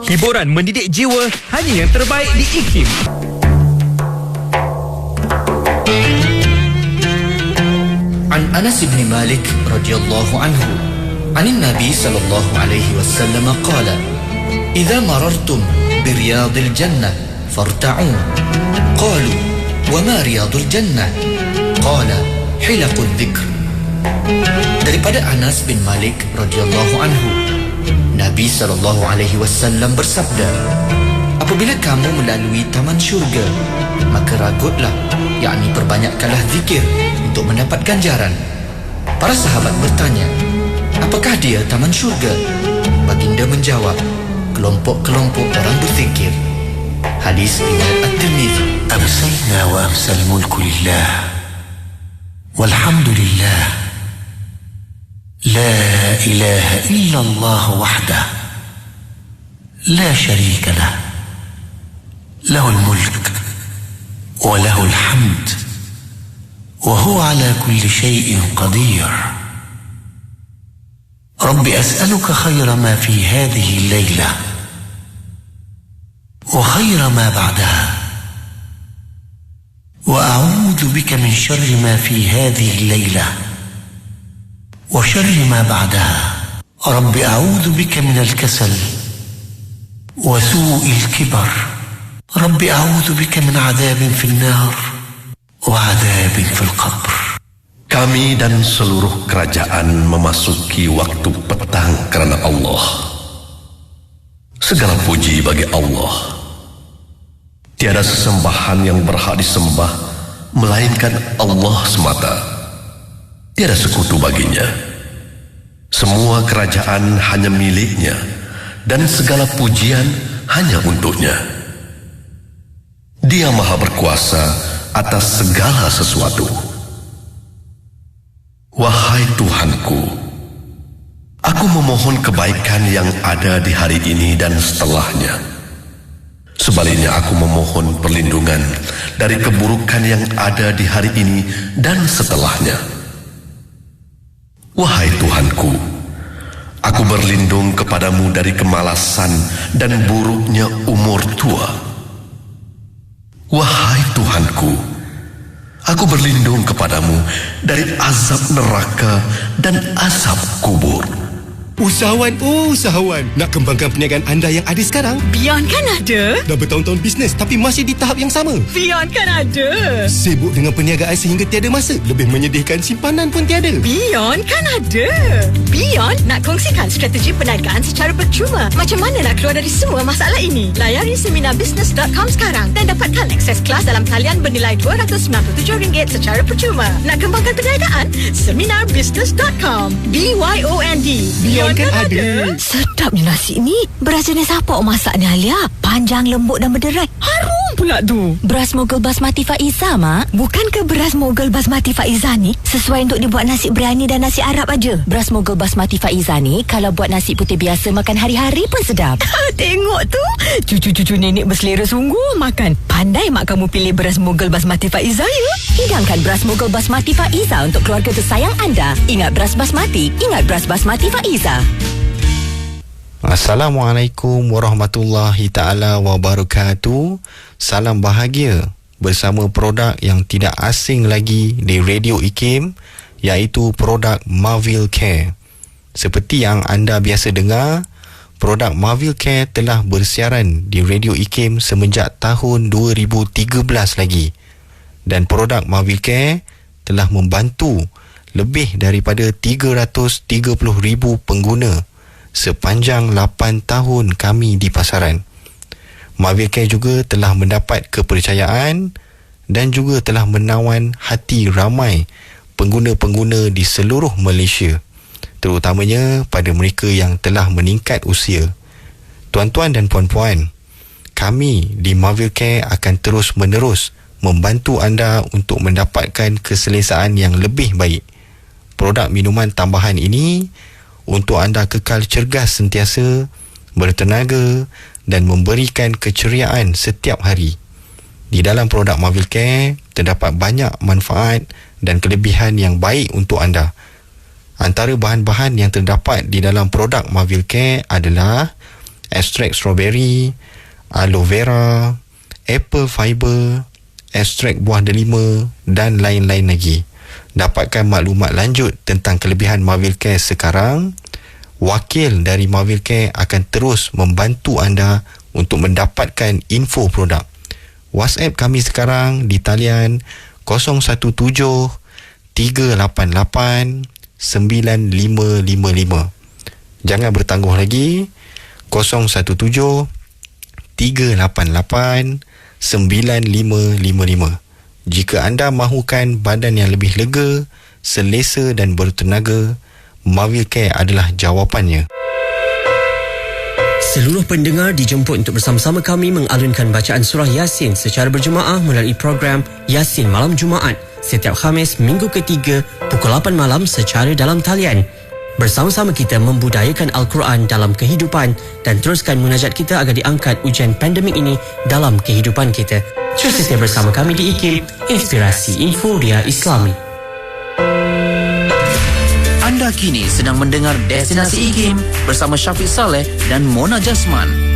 Hiburan mendidik jiwa hanya yang terbaik di IKIM. An Anas bin Malik radhiyallahu anhu, anin Nabi sallallahu alaihi wasallam qala: "Idza marartum bi riyadil jannah farta'u." Qalu: "Wa ma riyadul jannah?" Qala: "Hilaqud dzikr." Daripada Anas bin Malik radhiyallahu anhu, Nabi SAW bersabda, apabila kamu melalui taman syurga, maka ragutlah, yakni perbanyakkanlah zikir untuk mendapat ganjaran. Para sahabat bertanya, apakah dia taman syurga? Baginda menjawab, kelompok-kelompok orang berzikir. Hadis riwayat At-Tirmidzi. Amsayna wa amsal mulku lillah, walhamdulillah. لا إله إلا الله وحده لا شريك له له الملك وله الحمد وهو على كل شيء قدير رب أسألك خير ما في هذه الليلة وخير ما بعدها وأعوذ بك من شر ما في هذه الليلة وشر ما بعدها رب أعوذ بك من الكسل وسوء الكبر رب أعوذ بك من عذاب في النار وعذاب في القبر. Kami dan seluruh kerajaan memasuki waktu petang karena Allah. Segala puji bagi Allah. Tiada sesembahan yang berhak disembah melainkan Allah semata. Tiada sekutu baginya. Semua kerajaan hanya miliknya dan segala pujian hanya untuknya. Dia maha berkuasa atas segala sesuatu. Wahai Tuhanku, aku memohon kebaikan yang ada di hari ini dan setelahnya. Sebaliknya aku memohon perlindungan dari keburukan yang ada di hari ini dan setelahnya. Wahai Tuhanku, aku berlindung kepadamu dari kemalasan dan buruknya umur tua. Wahai Tuhanku, aku berlindung kepadamu dari azab neraka dan azab kubur. Usahawan, nak kembangkan perniagaan anda yang ada sekarang? Beyond kan ada? Dah bertahun-tahun bisnes tapi masih di tahap yang sama. Beyond kan ada? Sibuk dengan perniagaan sehingga tiada masa. Lebih menyedihkan, simpanan pun tiada. Beyond kan ada? Beyond nak kongsikan strategi perniagaan secara percuma. Macam mana nak keluar dari semua masalah ini? Layari seminarbusiness.com sekarang dan dapatkan akses kelas dalam talian bernilai RM297 secara percuma. Nak kembangkan perniagaan? Seminarbusiness.com. BYOND. Beyond kan ada? Sedapnya nasi ni. Beras jenis apa awak masak ni, Alia? Panjang, lembut dan berderai. Harum pula tu. Beras Mogul Basmati Faiza, Mak. Bukankah beras Mogul Basmati Faiza ni sesuai untuk dibuat nasi biryani dan nasi Arab aja? Beras Mogul Basmati Faiza ni kalau buat nasi putih biasa makan hari-hari pun sedap. Tengok tu. Cucu-cucu nenek berselera sungguh makan. Pandai mak kamu pilih beras Mogul Basmati Faiza ya. Hidangkan beras Mogul Basmati Faiza untuk keluarga tersayang anda. Ingat beras basmati, ingat beras basmati Faiza. Assalamualaikum warahmatullahi ta'ala wabarakatuh. Salam bahagia bersama produk yang tidak asing lagi di Radio IKIM, iaitu produk Marvel Care. Seperti yang anda biasa dengar, produk Marvel Care telah bersiaran di Radio IKIM semenjak tahun 2013 lagi. Dan produk Marvel Care telah membantu lebih daripada 330,000 pengguna sepanjang 8 tahun kami di pasaran. Marvel Care juga telah mendapat kepercayaan dan juga telah menawan hati ramai pengguna-pengguna di seluruh Malaysia, terutamanya pada mereka yang telah meningkat usia. Tuan-tuan dan puan-puan, kami di Marvel Care akan terus menerus membantu anda untuk mendapatkan keselesaan yang lebih baik. Produk minuman tambahan ini untuk anda kekal cergas sentiasa, bertenaga dan memberikan keceriaan setiap hari. Di dalam produk Marvel Care terdapat banyak manfaat dan kelebihan yang baik untuk anda. Antara bahan-bahan yang terdapat di dalam produk Marvel Care adalah ekstrak strawberry, aloe vera, apple fiber, ekstrak buah delima dan lain-lain lagi. Dapatkan maklumat lanjut tentang kelebihan Marvel Care sekarang. Wakil dari Marvel Care akan terus membantu anda untuk mendapatkan info produk. WhatsApp kami sekarang di talian 017-388-9555. Jangan bertangguh lagi. 017-388-9555. Jika anda mahukan badan yang lebih lega, selesa dan bertenaga, Marvel Care adalah jawapannya. Seluruh pendengar dijemput untuk bersama-sama kami mengalunkan bacaan surah Yasin secara berjemaah melalui program Yasin Malam Jumaat setiap Khamis minggu ketiga pukul 8 malam secara dalam talian. Bersama-sama kita membudayakan Al-Quran dalam kehidupan dan teruskan munajat kita agar diangkat ujian pandemik ini dalam kehidupan kita. Terus setia bersama kami di IKIM, Inspirasi Inforia Islami. Anda kini sedang mendengar Destinasi IKIM bersama Syafiq Saleh dan Mona Jasman.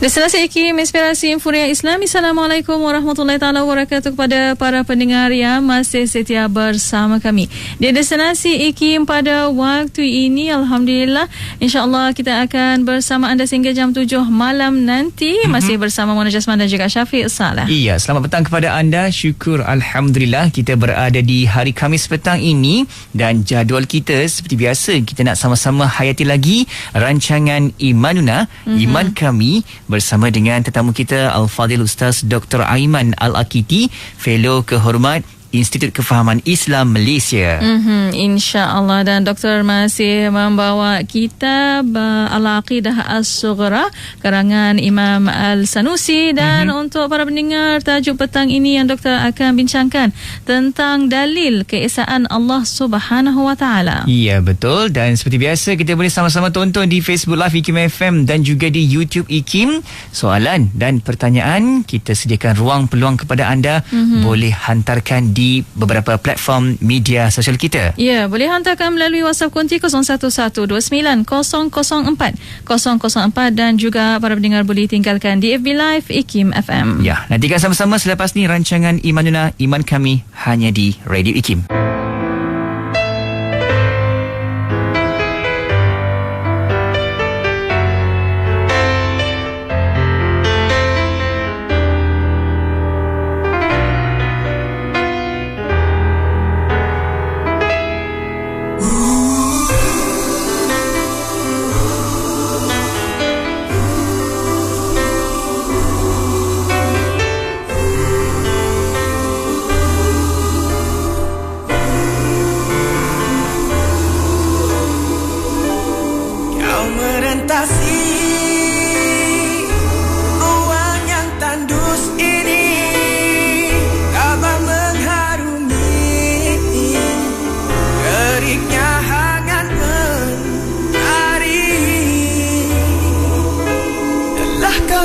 Destinasi IKIM, Inspirasi Inforia Islami. Assalamualaikum warahmatullahi taala wabarakatuh kepada para pendengar yang masih setia bersama kami di Destinasi IKIM pada waktu ini. Alhamdulillah, insya-Allah kita akan bersama anda sehingga jam 7 malam nanti. Masih bersama Mona Jasman dan juga Syafiq Saleh. Iya, selamat petang kepada anda. Syukur Alhamdulillah kita berada di hari Khamis petang ini dan jadual kita seperti biasa kita nak sama-sama hayati lagi rancangan Imanuna, Iman Kami, bersama dengan tetamu kita Al-Fadhil Ustaz Dr. Aiman Al-Akiti, Fellow Kehormat Institut Kefahaman Islam Malaysia. InsyaAllah. Dan doktor masih membawa kitab Al-Aqidah As-Sughra karangan Imam Al-Sanusi. Dan untuk para pendengar, tajuk petang ini yang doktor akan bincangkan tentang dalil keesaan Allah Subhanahu Wa Taala. Ya, betul. Dan seperti biasa kita boleh sama-sama tonton di Facebook Live IKIM FM dan juga di YouTube IKIM. Soalan dan pertanyaan kita sediakan ruang peluang kepada anda. Boleh hantarkan di beberapa platform media sosial kita. Ya, boleh hantarkan melalui WhatsApp konti 01129004 dan juga para pendengar boleh tinggalkan di FB Live IKIM FM. Ya, nantikan sama-sama selepas ni rancangan Imanuna, Iman Kami hanya di Radio IKIM.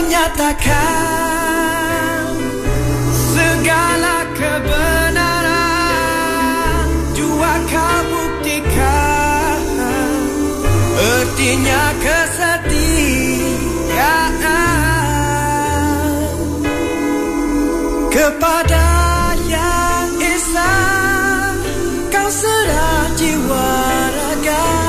Nyatakan segala kebenaran, jua kau buktikan ertinya kesetiaan kepada yang Esa kau serah jiwa raga.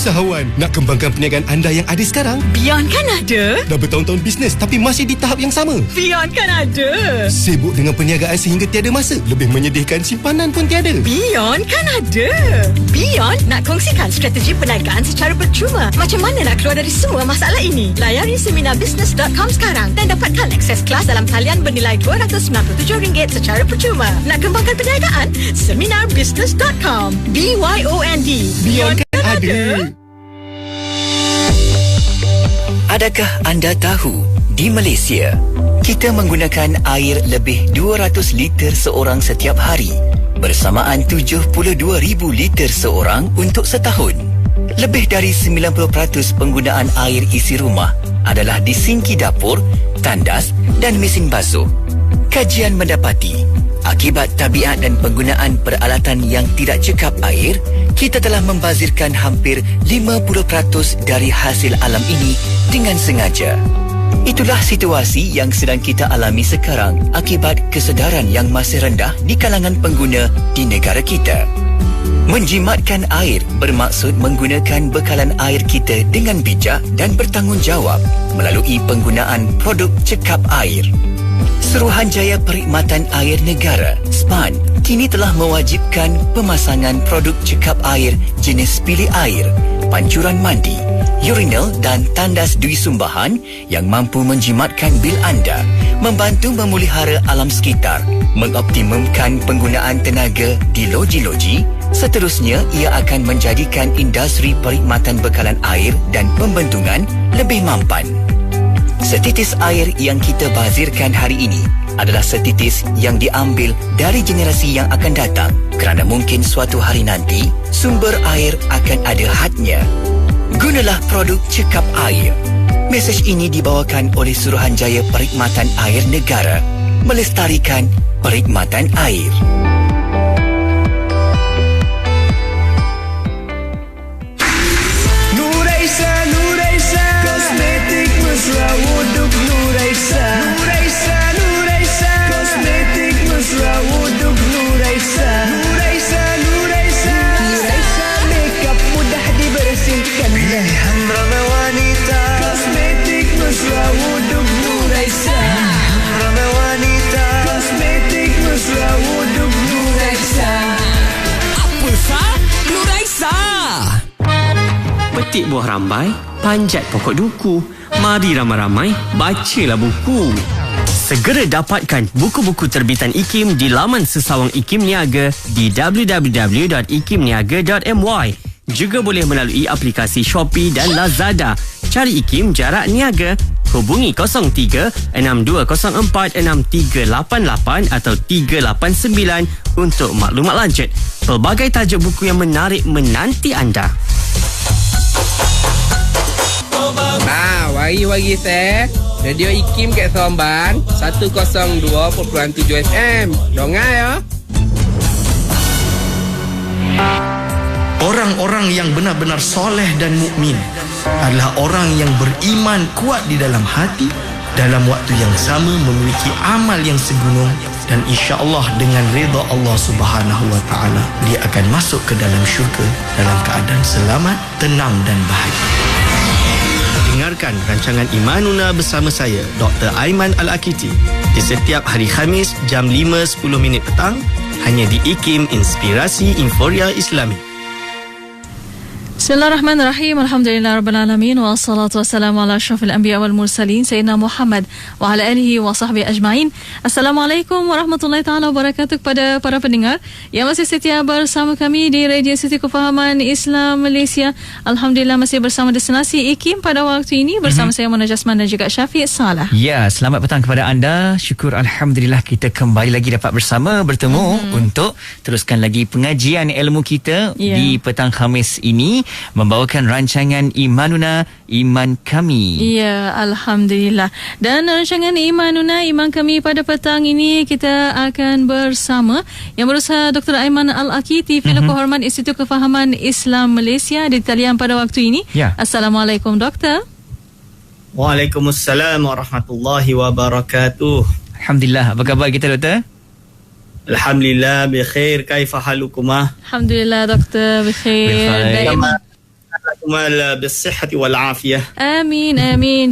usahawan, nak kembangkan perniagaan anda yang ada sekarang? Beyond kan ada? Dah bertahun-tahun bisnes tapi masih di tahap yang sama? Beyond kan ada? Sibuk dengan perniagaan sehingga tiada masa, lebih menyedihkan simpanan pun tiada? Beyond kan ada? Beyond nak kongsikan strategi perniagaan secara percuma. Macam mana nak keluar dari semua masalah ini? Layari seminarbusiness.com sekarang dan dapatkan akses kelas dalam talian bernilai RM297 secara percuma. Nak kembangkan perniagaan? Seminarbusiness.com. BYOND. Beyond kan ada? Adakah anda tahu, di Malaysia, kita menggunakan air lebih 200 liter seorang setiap hari, bersamaan 72,000 liter seorang untuk setahun. Lebih dari 90% penggunaan air isi rumah adalah di sinki dapur, tandas dan mesin basuh. Kajian mendapati, akibat tabiat dan penggunaan peralatan yang tidak cekap air, kita telah membazirkan hampir 50% dari hasil alam ini dengan sengaja. Itulah situasi yang sedang kita alami sekarang akibat kesedaran yang masih rendah di kalangan pengguna di negara kita. Menjimatkan air bermaksud menggunakan bekalan air kita dengan bijak dan bertanggungjawab melalui penggunaan produk cekap air. Suruhanjaya Perkhidmatan Air Negara (SPAN) kini telah mewajibkan pemasangan produk cekap air jenis pilih air, pancuran mandi, urinal dan tandas dui sumbahan yang mampu menjimatkan bil anda, membantu memelihara alam sekitar, mengoptimumkan penggunaan tenaga di loji-loji. Seterusnya, ia akan menjadikan industri perkhidmatan bekalan air dan pembendungan lebih mampan. Setitis air yang kita bazirkan hari ini adalah setitis yang diambil dari generasi yang akan datang, kerana mungkin suatu hari nanti sumber air akan ada hadnya. Gunalah produk cekap air. Mesej ini dibawakan oleh Suruhanjaya Perkhidmatan Air Negara, melestarikan perkhidmatan air. Nuraisa, kosmetik mesra wuduk Nuraisa. Nuraisa, kosmetik mesra wuduk Nuraisa. Nuraisa, makeup mudah dibersihkan. Pilihan ramai wanita, kosmetik mesra wuduk Nuraisa. Ramai wanita, kosmetik mesra wuduk Nuraisa. Apa sah? Nuraisa. Petik buah rambai, panjat pokok duku. Mari ramai-ramai, bacalah buku. Segera dapatkan buku-buku terbitan IKIM di laman Sesawang IKIM Niaga di www.ikimniaga.my. Juga boleh melalui aplikasi Shopee dan Lazada. Cari IKIM Jarak Niaga. Hubungi 03-6204-6388 atau 389 untuk maklumat lanjut. Pelbagai tajuk buku yang menarik menanti anda. Wari-wari saya Radio IKIM kat Seremban 102.7 FM. Dongai ya. Orang-orang yang benar-benar soleh dan mukmin adalah orang yang beriman kuat di dalam hati, dalam waktu yang sama memiliki amal yang segunung, dan insya-Allah dengan redha Allah Subhanahu wa taala dia akan masuk ke dalam syurga dalam keadaan selamat, tenang dan bahagia. Dengarkan rancangan Imanuna bersama saya, Dr. Aiman Al-Akiti, di setiap hari Khamis jam 5.10 petang, hanya di IKIM Inspirasi Inforia Islami. Bismillahirrahmanirrahim. Alhamdulillahirrabbilalamin. Wassalatu wassalamu ala asyrafil anbiya wal mursalin Sayyidina Muhammad wa ala alihi wa sahbihi ajma'in. Assalamualaikum warahmatullahi ta'ala wabarakatuh kepada para pendengar yang masih setia bersama kami di Radio City Kefahaman Islam Malaysia. Alhamdulillah masih bersama destinasi IKIM pada waktu ini bersama saya Mona Jasman dan juga Syafiq Salah. Ya, selamat petang kepada anda. Syukur Alhamdulillah kita kembali lagi dapat bersama bertemu untuk teruskan lagi pengajian ilmu kita di petang Khamis ini, membawakan rancangan Imanuna, Iman Kami. Ya, Alhamdulillah. Dan rancangan Imanuna, Iman Kami pada petang ini kita akan bersama yang berusaha Dr. Aiman Al-Akiti, Fellow Kehormat Institut Kefahaman Islam Malaysia di talian pada waktu ini. Ya. Assalamualaikum Doktor. Waalaikumsalam warahmatullahi wabarakatuh. Alhamdulillah. Apa khabar kita Doktor? Alhamdulillah, bikhair. Kaifa halukumah? Alhamdulillah Doktor, bikhair. بالصحة والعافية. Amin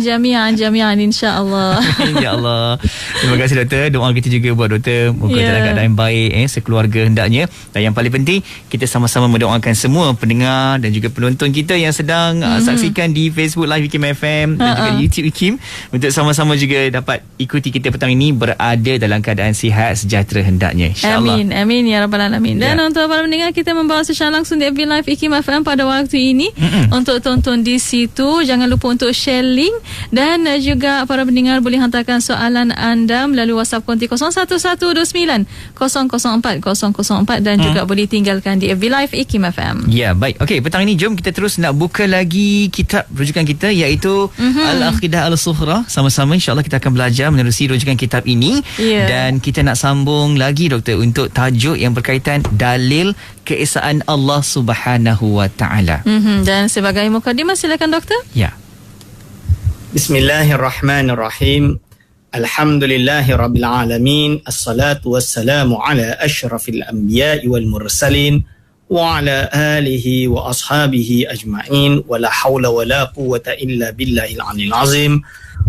jami'an insya-Allah. InsyaAllah. Terima kasih doktor. Doa kita juga buat doktor, moga dalam keadaan baik sekeluarga hendaknya. Dan yang paling penting, kita sama-sama mendoakan semua pendengar dan juga penonton kita yang sedang saksikan di Facebook Live IKIM FM dan juga di YouTube IKIM, untuk sama-sama juga dapat ikuti kita petang ini berada dalam keadaan sihat sejahtera hendaknya, insya-Allah. Amin ya rabbal alamin. Dan untuk para pendengar, kita membawa secara langsung di FB Live IKIM FM pada waktu ini. Untuk tonton di situ, jangan lupa untuk share link, dan juga para pendengar boleh hantarkan soalan anda melalui WhatsApp konti 01129004 dan juga boleh tinggalkan di FB Live IKIM FM. Ya, baik. Okey, petang ini jom kita terus nak buka lagi kitab rujukan kita, iaitu Al-Aqidah Al-Sughra. Sama-sama insya-Allah kita akan belajar menerusi rujukan kitab ini. Dan kita nak sambung lagi doktor untuk tajuk yang berkaitan dalil keesaan Allah Subhanahu wa taala. Dan sebagai mukadimah, silakan doktor. Ya. Bismillahirrahmanirrahim. Alhamdulillahi rabbil alamin. Assalatu wassalamu ala asyrafil anbiya'i wal mursalin wa ala alihi wa ashabihi ajma'in, wa la hawla wa la quwwata illa billahil aliyil azim.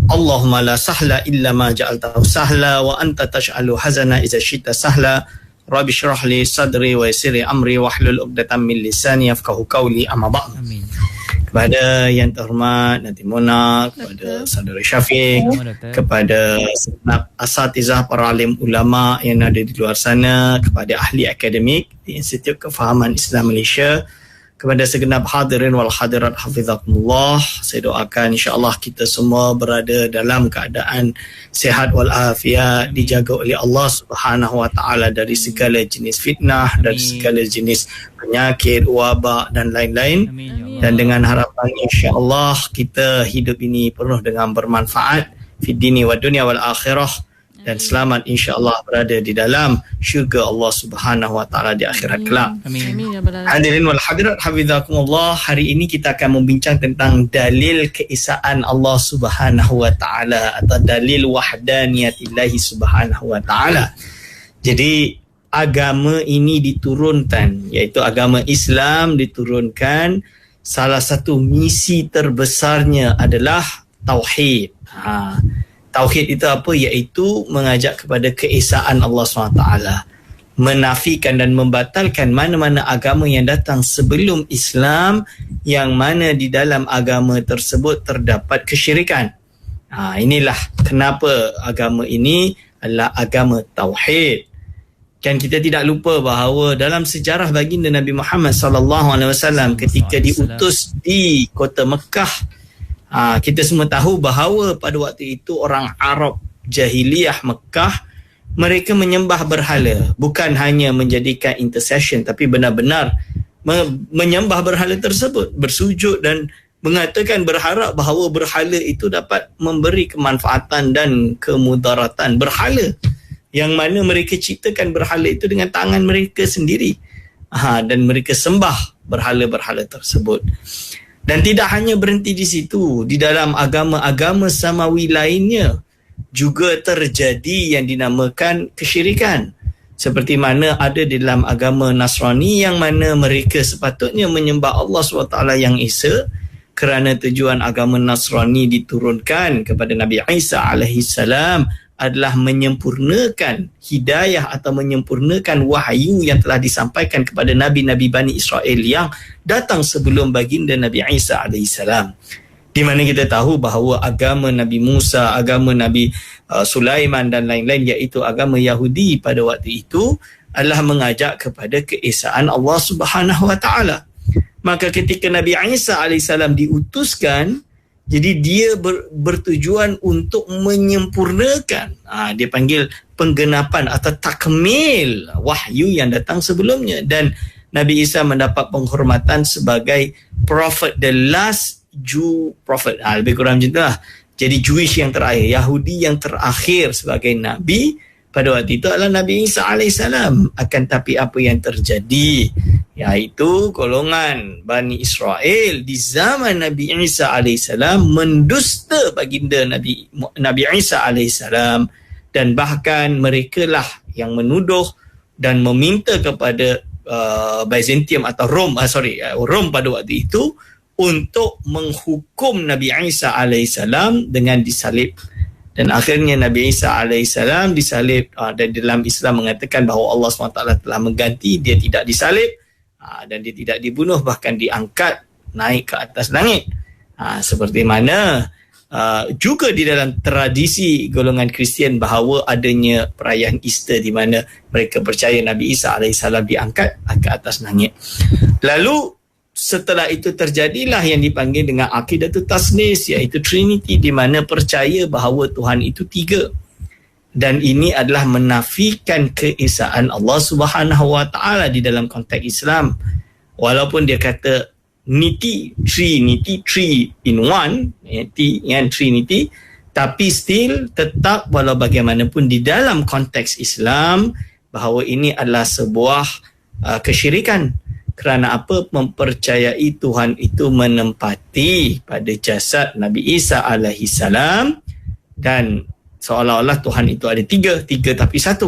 Allahumma la sahla illa ma ja'altahu sahla wa anta tash'alu hazana idza syi'ta sahla. Rabbi syrah li sadri wa yassir li amri wahlul 'uqdatam min lisani yafqahu qawli, amma ba'd. Amin. Kepada yang terhormat Nanti Mona, kepada saudara Syafiq, kepada segenap asatizah para alim ulama yang ada di luar sana, kepada ahli akademik di Institut Kefahaman Islam Malaysia, kepada segenap hadirin wal hadirat hafizakumullah, saya doakan insya-Allah kita semua berada dalam keadaan sihat wal afiat, dijaga oleh Allah Subhanahu wa taala dari segala jenis fitnah, dari segala jenis penyakit, wabak dan lain-lain. Dan dengan harapan insya-Allah kita hidup ini penuh dengan bermanfaat fid dini wad dunya wal akhirah, dan selamat insya-Allah berada di dalam syurga Allah Subhanahu wa taala di akhirat kelak. Hadirin wal hadirat hafizakumullah, hari ini kita akan membincang tentang dalil keesaan Allah Subhanahu wa taala atau dalil wahdaniyatillahi Subhanahu wa taala. Jadi agama ini diturunkan, iaitu agama Islam diturunkan, salah satu misi terbesarnya adalah tauhid. Tauhid itu apa? Iaitu mengajak kepada keesaan Allah SWT, menafikan dan membatalkan mana-mana agama yang datang sebelum Islam, yang mana di dalam agama tersebut terdapat kesyirikan. Inilah kenapa agama ini adalah agama tauhid. Kan kita tidak lupa bahawa dalam sejarah baginda Nabi Muhammad SAW ketika diutus di kota Mekah, kita semua tahu bahawa pada waktu itu orang Arab jahiliyah Mekah, mereka menyembah berhala, bukan hanya menjadikan intercession, tapi benar-benar menyembah berhala tersebut, bersujud dan mengatakan, berharap bahawa berhala itu dapat memberi kemanfaatan dan kemudaratan. Berhala yang mana mereka ciptakan berhala itu dengan tangan mereka sendiri, dan mereka sembah berhala-berhala tersebut. Dan tidak hanya berhenti di situ, di dalam agama-agama samawi lainnya juga terjadi yang dinamakan kesyirikan. Seperti mana ada di dalam agama Nasrani, yang mana mereka sepatutnya menyembah Allah SWT yang Esa, kerana tujuan agama Nasrani diturunkan kepada Nabi Isa alaihissalam adalah menyempurnakan hidayah atau menyempurnakan wahyu yang telah disampaikan kepada Nabi-Nabi Bani Israel yang datang sebelum baginda Nabi Isa alaihissalam. Di mana kita tahu bahawa agama Nabi Musa, agama Nabi Sulaiman dan lain-lain, iaitu agama Yahudi pada waktu itu, adalah mengajak kepada keesaan Allah Subhanahu wa taala. Maka ketika Nabi Isa alaihissalam diutuskan, jadi dia bertujuan untuk menyempurnakan, dia panggil penggenapan atau takmil wahyu yang datang sebelumnya. Dan Nabi Isa mendapat penghormatan sebagai prophet, the last Jew prophet, lebih kurang macam tu lah. Jadi Jewish yang terakhir, Yahudi yang terakhir sebagai Nabi pada waktu itu adalah Nabi Isa alaihissalam. Akan tapi apa yang terjadi, iaitu golongan Bani Israel di zaman Nabi Isa alaihissalam mendusta baginda Nabi Isa alaihissalam, dan bahkan mereka lah yang menuduh dan meminta kepada Byzantium atau Rom pada waktu itu untuk menghukum Nabi Isa alaihissalam dengan disalib. Dan akhirnya Nabi Isa alaihissalam disalib, dan dalam Islam mengatakan bahawa Allah SWT telah mengganti, dia tidak disalib dan dia tidak dibunuh, bahkan diangkat naik ke atas langit. Seperti mana juga di dalam tradisi golongan Kristian bahawa adanya perayaan Easter di mana mereka percaya Nabi Isa alaihissalam diangkat ke atas langit. Lalu setelah itu terjadilah yang dipanggil dengan akidatul tasnis, iaitu Trinity, di mana percaya bahawa Tuhan itu 3. Dan ini adalah menafikan keesaan Allah Subhanahu Wa Taala di dalam konteks Islam. Walaupun dia kata Trinity, 3 in 1, Trinity, tapi still tetap walau bagaimanapun di dalam konteks Islam bahawa ini adalah sebuah kesyirikan. Kerana apa? Mempercayai Tuhan itu menempati pada jasad Nabi Isa alaihissalam, dan seolah-olah Tuhan itu ada 3 tapi 1.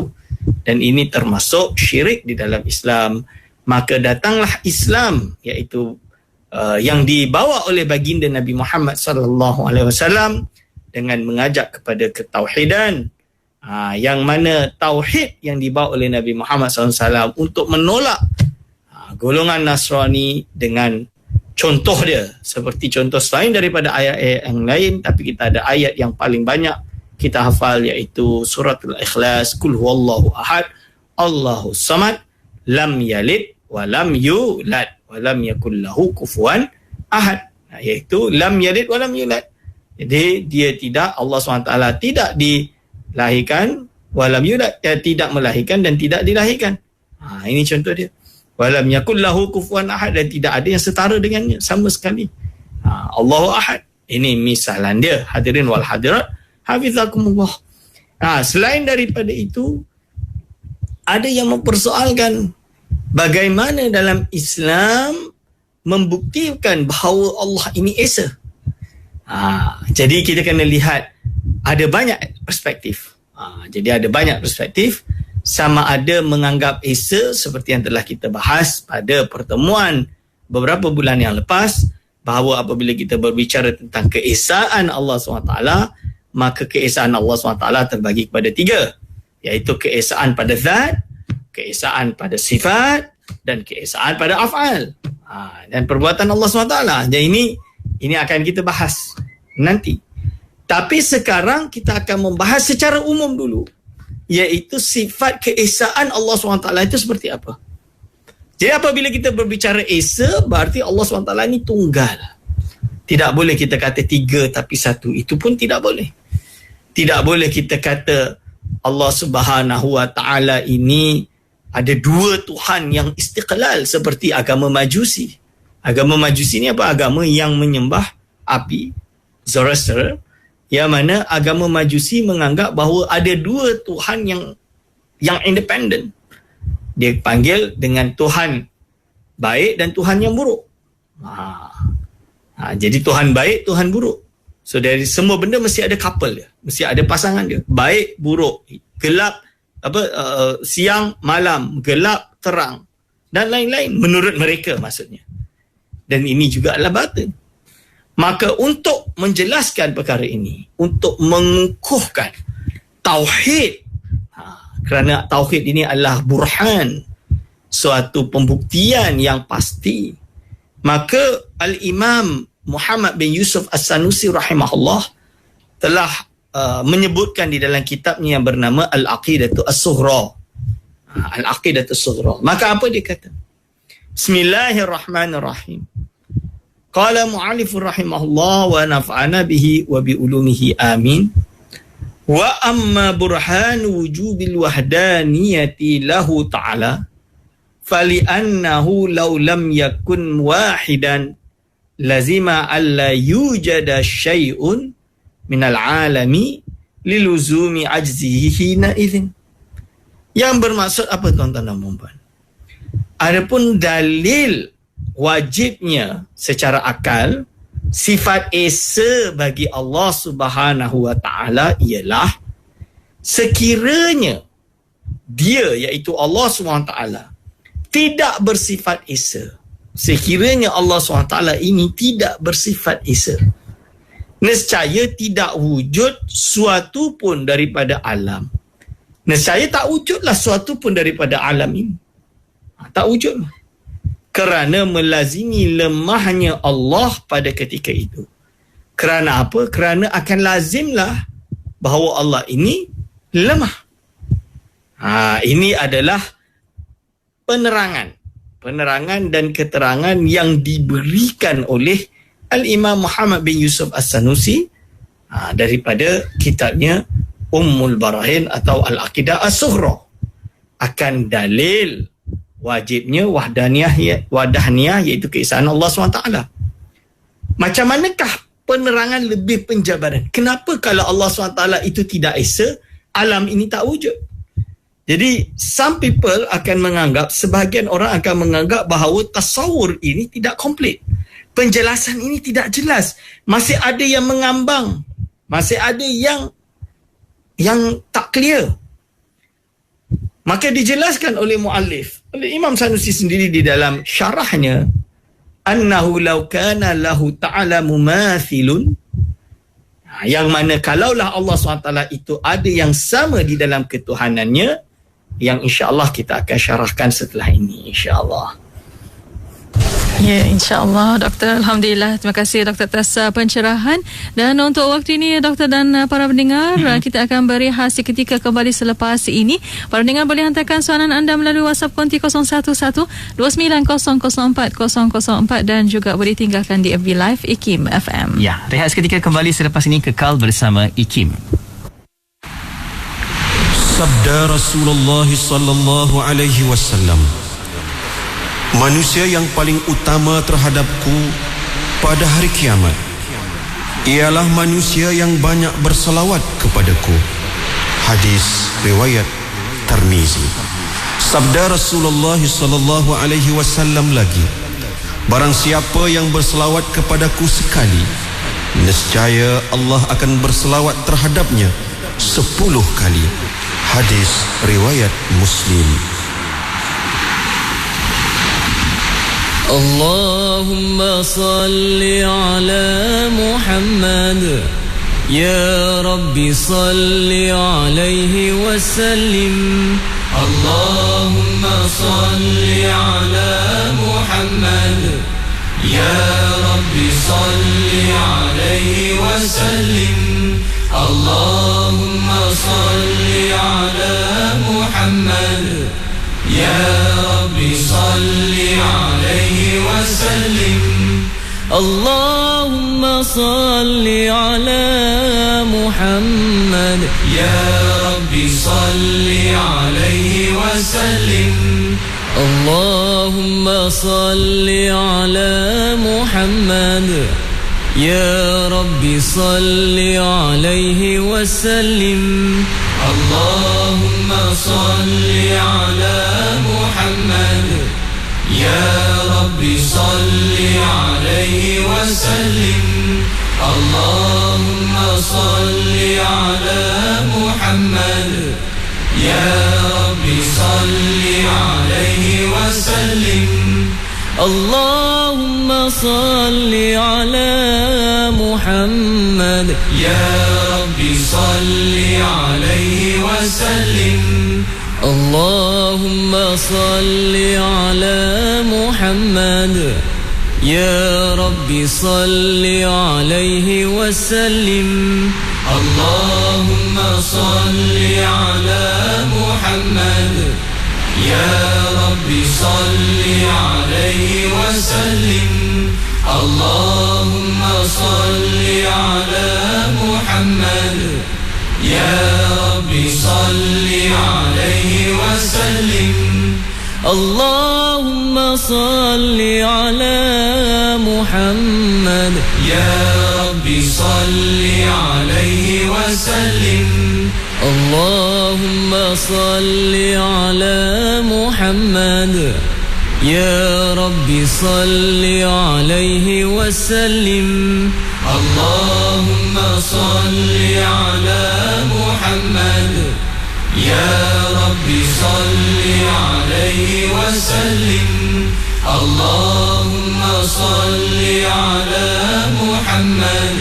Dan ini termasuk syirik di dalam Islam. Maka datanglah Islam, iaitu yang dibawa oleh baginda Nabi Muhammad sallallahu alaihi wasallam dengan mengajak kepada ketauhidan. Yang mana tauhid yang dibawa oleh Nabi Muhammad sallallahu alaihi wasallam untuk menolak golongan Nasrani dengan contoh dia, seperti contoh selain daripada ayat-ayat yang lain, tapi kita ada ayat yang paling banyak kita hafal, iaitu suratul Ikhlas, Qul huwallahu ahad, Allahus samad, lam yalid wa lam yulad wa lam yakul lahu kufuwan ahad. Iaitu lam yalid wa lam yulad. Jadi dia tidak, Allah SWT tidak dilahirkan, wa lam yulad, tidak melahirkan dan tidak dilahirkan. Ini contoh dia. Walam yakul lahu kufuwan ahad, dan tidak ada yang setara dengannya sama sekali. Allahu ahad. Ini misalan dia. Hadirin wal hadirat, hafizakumullah. Selain daripada itu, ada yang mempersoalkan bagaimana dalam Islam membuktikan bahawa Allah ini Esa. Jadi kita kena lihat ada banyak perspektif. Jadi ada banyak perspektif. Sama ada menganggap Esa seperti yang telah kita bahas pada pertemuan beberapa bulan yang lepas, bahawa apabila kita berbicara tentang keesaan Allah SWT, maka keesaan Allah SWT terbagi kepada 3, iaitu keesaan pada zat, keesaan pada sifat, dan keesaan pada af'al. Dan perbuatan Allah SWT. Dan ini akan kita bahas nanti. Tapi sekarang kita akan membahas secara umum dulu, iaitu sifat keesaan Allah SWT itu seperti apa. Jadi apabila kita berbicara Esa, berarti Allah SWT ini tunggal. Tidak boleh kita kata 3 tapi 1. Itu pun tidak boleh. Tidak boleh kita kata Allah Subhanahu Wa Taala ini ada 2 Tuhan yang istiqlal seperti agama Majusi. Agama Majusi ini apa? Agama yang menyembah api, Zoroaster, yang mana agama Majusi menganggap bahawa ada 2 Tuhan yang independen. Dia panggil dengan Tuhan baik dan Tuhan yang buruk. Jadi Tuhan baik, Tuhan buruk. So dari semua benda mesti ada couple dia, mesti ada pasangan dia. Baik, buruk, gelap, siang, malam, gelap, terang, dan lain-lain menurut mereka maksudnya. Dan ini juga adalah batil. Maka untuk menjelaskan perkara ini, untuk mengukuhkan tauhid, kerana tauhid ini adalah burhan, suatu pembuktian yang pasti, maka Al-Imam Muhammad bin Yusuf As-Sanusi rahimahullah telah menyebutkan di dalam kitabnya yang bernama Al-Aqidatu As-Sughra. Al-Aqidatu As-Sughra. Maka apa dia kata? Bismillahirrahmanirrahim. Qala mu'alifur rahimahullah wa naf'ana bihi wa bi ulumihi amin. Wa amma burhan wujubil wahdaniyati lahu ta'ala fali annahu law lam yakun wahidan lazima alla yujada syai'un minal alami liluzumi ajzihi hina idzin. Yang bermaksud apa tuan-tuan dan puan-puan? Adapun dalil wajibnya secara akal sifat Esa bagi Allah Subhanahu Wa Taala ialah sekiranya dia, iaitu Allah Subhanahu Wa Taala, tidak bersifat Esa, sekiranya Allah SWT ini tidak bersifat Esa, nescaya tidak wujud suatu pun daripada alam. Nescaya tak wujudlah suatu pun daripada alam ini. Tak wujud. Kerana melazimi lemahnya Allah pada ketika itu. Kerana apa? Kerana akan lazimlah bahawa Allah ini lemah. Ini adalah penerangan dan keterangan yang diberikan oleh Al-Imam Muhammad bin Yusuf As-Sanusi daripada kitabnya Ummul Barahin atau Al-Aqidah As-Sughra, akan dalil wajibnya wahdaniyah iaitu keesaan Allah SWT. Macam manakah penerangan lebih penjabaran? Kenapa kalau Allah SWT itu tidak esa, alam ini tak wujud? Jadi some people akan menganggap, sebahagian orang akan menganggap bahawa tasawur ini tidak komplit. Penjelasan ini tidak jelas. Masih ada yang mengambang. Masih ada yang tak clear. Maka dijelaskan oleh muallif, oleh Imam Sanusi sendiri di dalam syarahnya, annahu law kana lahu ta'ala mumathilun, yang mana kalaulah Allah SWT itu ada yang sama di dalam ketuhanannya, yang insya-Allah kita akan syarahkan setelah ini, insya-Allah. Ya, insya-Allah Doktor. Alhamdulillah. Terima kasih Doktor atas pencerahan. Dan untuk waktu ini Doktor dan para pendengar, kita akan beri hasil ketika kembali selepas ini. Para pendengar boleh hantarkan soalan anda melalui WhatsApp konti 01129004 dan juga boleh tinggalkan di FB Live IKIM FM. Ya, rehat seketika kembali selepas ini, kekal bersama IKIM. Sabda Rasulullah sallallahu alaihi wasallam, manusia yang paling utama terhadapku pada hari kiamat ialah manusia yang banyak berselawat kepadaku. Hadis riwayat Tirmizi. Sabda Rasulullah sallallahu alaihi wasallam lagi, barang siapa yang berselawat kepadaku sekali, nescaya Allah akan berselawat terhadapnya 10 kali. Hadis riwayat Muslim. Allahumma salli ala Muhammad, ya Rabbi salli alaihi wasallim. Allahumma salli ala Muhammad, ya Rabbi salli alaihi wasallim. Allahumma salli ala Muhammad, ya Rabbi salli alaihi wasallim. Allahumma salli ala Muhammad, ya Rabbi salli alaihi wasallim. Allahumma salli ala Muhammad, ya Rabbi salli alaihi wasallim. Allahumma salli ala Muhammad, ya Rabbi salli alaihi wasallim. Allahumma salli ala Muhammad, ya Rabbi salli alaihi wasallim. Allahumma salli ala Muhammad, ya Rabbi salli alaihi wasallim. Allahumma salli ala Muhammad, ya Rabbi salli alaihi wasallim. Allahumma salli ala Muhammad, ya Rabbi salli alaihi wasallim. Allahumma salli ala Muhammad, ya Rabbi salli alaihi wasallim. Allahumma salli ala Muhammad, ya Rabbi salli alaihi wasallim. Allahumma salli ala Muhammad, ya Rabbi salli alaihi wasallim. Allahumma salli ala Muhammad, ya Rabbi salli alaihi wasallim. Allahumma salli ala Muhammad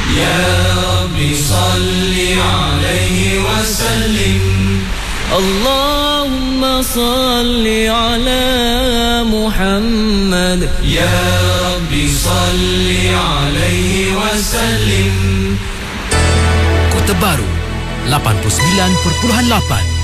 Ya Rabbi salli alaihi wasallim Allahumma salli ala Muhammad Ya Rabbi salli alaihi wasallim. Kota Baru 89.8.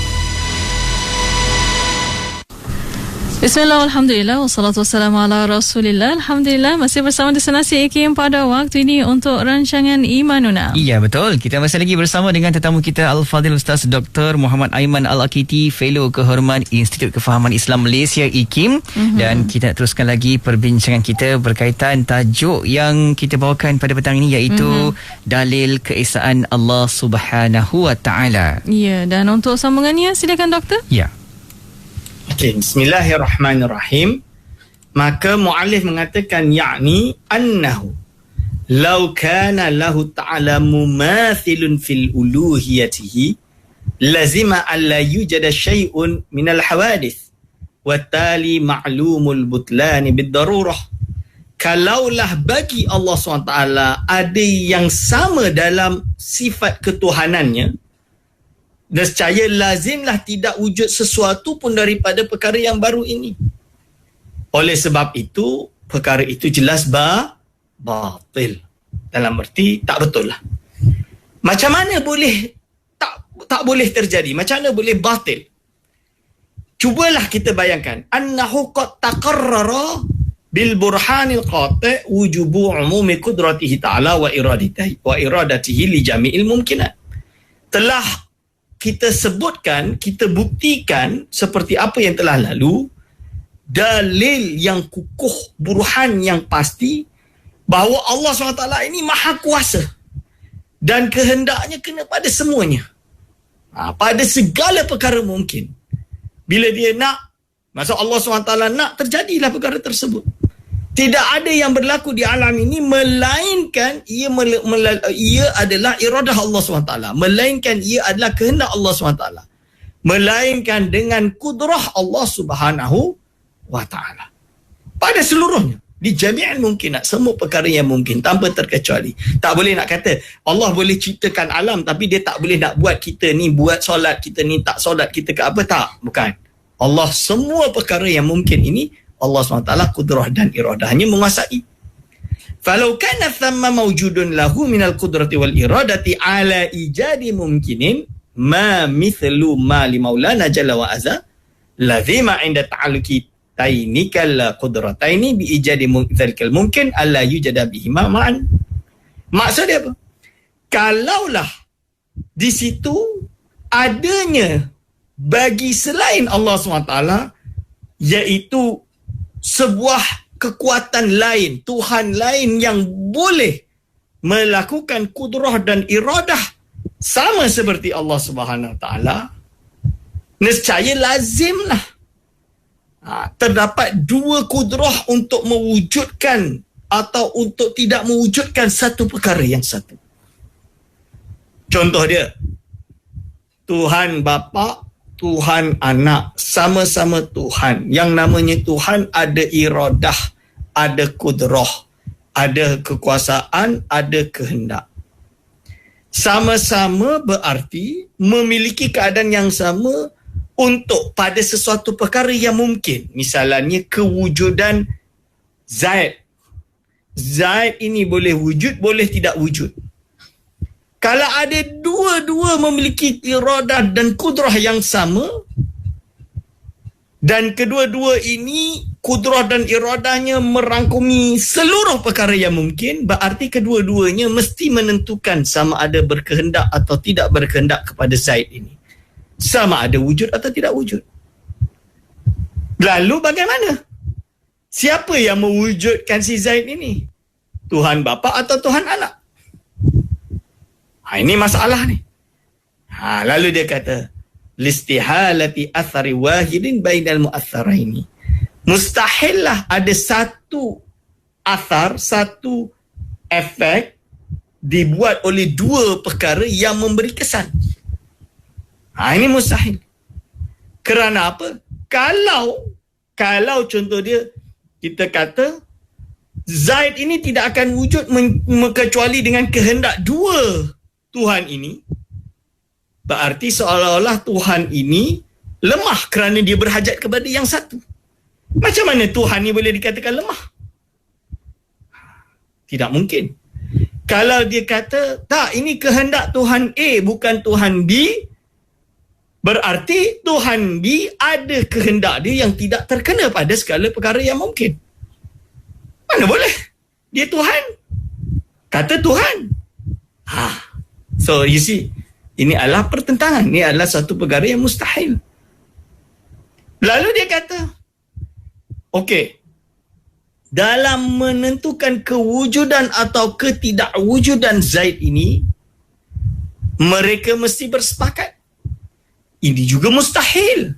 Bismillah, alhamdulillah, wassalatu wassalamu ala rasulillah. Alhamdulillah, masih bersama Destinasi IKIM pada waktu ini untuk rancangan Imanuna. Ya, betul. Kita masih lagi bersama dengan tetamu kita Al-Fadhil Ustaz Dr. Muhammad Aiman Al-Akiti, Fellow Kehormatan Institut Kefahaman Islam Malaysia IKIM. Dan kita teruskan lagi perbincangan kita berkaitan tajuk yang kita bawakan pada petang ini, iaitu dalil keesaan Allah Subhanahu Wa Taala. Ya, dan untuk sambungannya silakan doktor. Ya. Okey, bismillahirrahmanirrahim. Maka muallif mengatakan yakni annahu law kana lahu ta'ala mumathilun fil uluhiyatihi lazima an la yujada syai'un minal hawadith wa tali ma'lumul butlani bid-darurah. Kalaulah bagi Allah SWT ada yang sama dalam sifat ketuhanannya, nescaya lazimlah tidak wujud sesuatu pun daripada perkara yang baru ini. Oleh sebab itu, perkara itu jelas batil. Dalam erti tak betul lah. Macam mana boleh tak boleh terjadi? Macam mana boleh batil? Cubalah kita bayangkan. Annahu qad taqarrara bil burhanil qati' wujubu umumi qudratihi ta'ala wa iradatihi li jami'il mumkinat. Telah kita sebutkan, kita buktikan seperti apa yang telah lalu, dalil yang kukuh, burhan yang pasti bahawa Allah SWT ini maha kuasa dan kehendaknya kena pada semuanya, pada segala perkara mungkin. Bila dia nak, masa Allah SWT nak, terjadilah perkara tersebut. Tidak ada yang berlaku di alam ini melainkan ia adalah iradah Allah SWT. Melainkan ia adalah kehendak Allah SWT. Melainkan dengan kudrah Allah Subhanahu wa Ta'ala. Pada seluruhnya. Di jami'an mungkin, semua perkara yang mungkin tanpa terkecuali. Tak boleh nak kata Allah boleh ciptakan alam tapi dia tak boleh nak buat kita ni buat solat, kita ni tak solat, kita ke apa. Tak, bukan. Allah semua perkara yang mungkin ini Allah SWT kudrah dan iradahnya menguasai. Falau kana thamma mawjudun lahu minal qudrati wal iradati ala ijadi mumkinin ma mithlu ma li maulana jalla wa azza lazima inda ta'alluqi tainikal qudrataini bi ijadi dzalikal mumkin alla yujada bihima ma'an. Maksud dia apa? Kalaulah di situ adanya bagi selain Allah SWT iaitu sebuah kekuatan lain, Tuhan lain yang boleh melakukan kudrah dan iradah sama seperti Allah Subhanahu Wa Taala, nescaya lazimlah terdapat dua kudrah untuk mewujudkan atau untuk tidak mewujudkan satu perkara yang satu. Contoh dia, Tuhan Bapa, Tuhan Anak, sama-sama Tuhan. Yang namanya Tuhan ada iradah, ada kudrah, ada kekuasaan, ada kehendak. Sama-sama berarti memiliki keadaan yang sama untuk pada sesuatu perkara yang mungkin. Misalnya kewujudan Zaid. Zaid ini boleh wujud, boleh tidak wujud. Kalau ada dua-dua memiliki iradah dan kudrah yang sama, dan kedua-dua ini kudrah dan iradahnya merangkumi seluruh perkara yang mungkin, berarti kedua-duanya mesti menentukan sama ada berkehendak atau tidak berkehendak kepada Zaid ini. Sama ada wujud atau tidak wujud. Lalu bagaimana? Siapa yang mewujudkan si Zaid ini? Tuhan Bapa atau Tuhan Anak? Ini masalah ni. Lalu dia kata, listihalati athari wahidin bainal mu'atharaini. Mustahillah ada satu athar, satu efek dibuat oleh dua perkara yang memberi kesan. Ini mustahil. Kerana apa? Kalau Kalau contoh dia, kita kata Zaid ini tidak akan wujud kecuali dengan kehendak dua Tuhan ini, berarti seolah-olah Tuhan ini lemah kerana dia berhajat kepada yang satu. Macam mana Tuhan ni boleh dikatakan lemah? Tidak mungkin. Kalau dia kata, tak, ini kehendak Tuhan A bukan Tuhan B, berarti Tuhan B ada kehendak dia yang tidak terkena pada segala perkara yang mungkin. Mana boleh? Dia Tuhan. Kata Tuhan. So you see, ini adalah pertentangan. Ini adalah satu perkara yang mustahil. Lalu dia kata, okey, dalam menentukan kewujudan atau ketidakwujudan Zaid ini, mereka mesti bersepakat. Ini juga mustahil.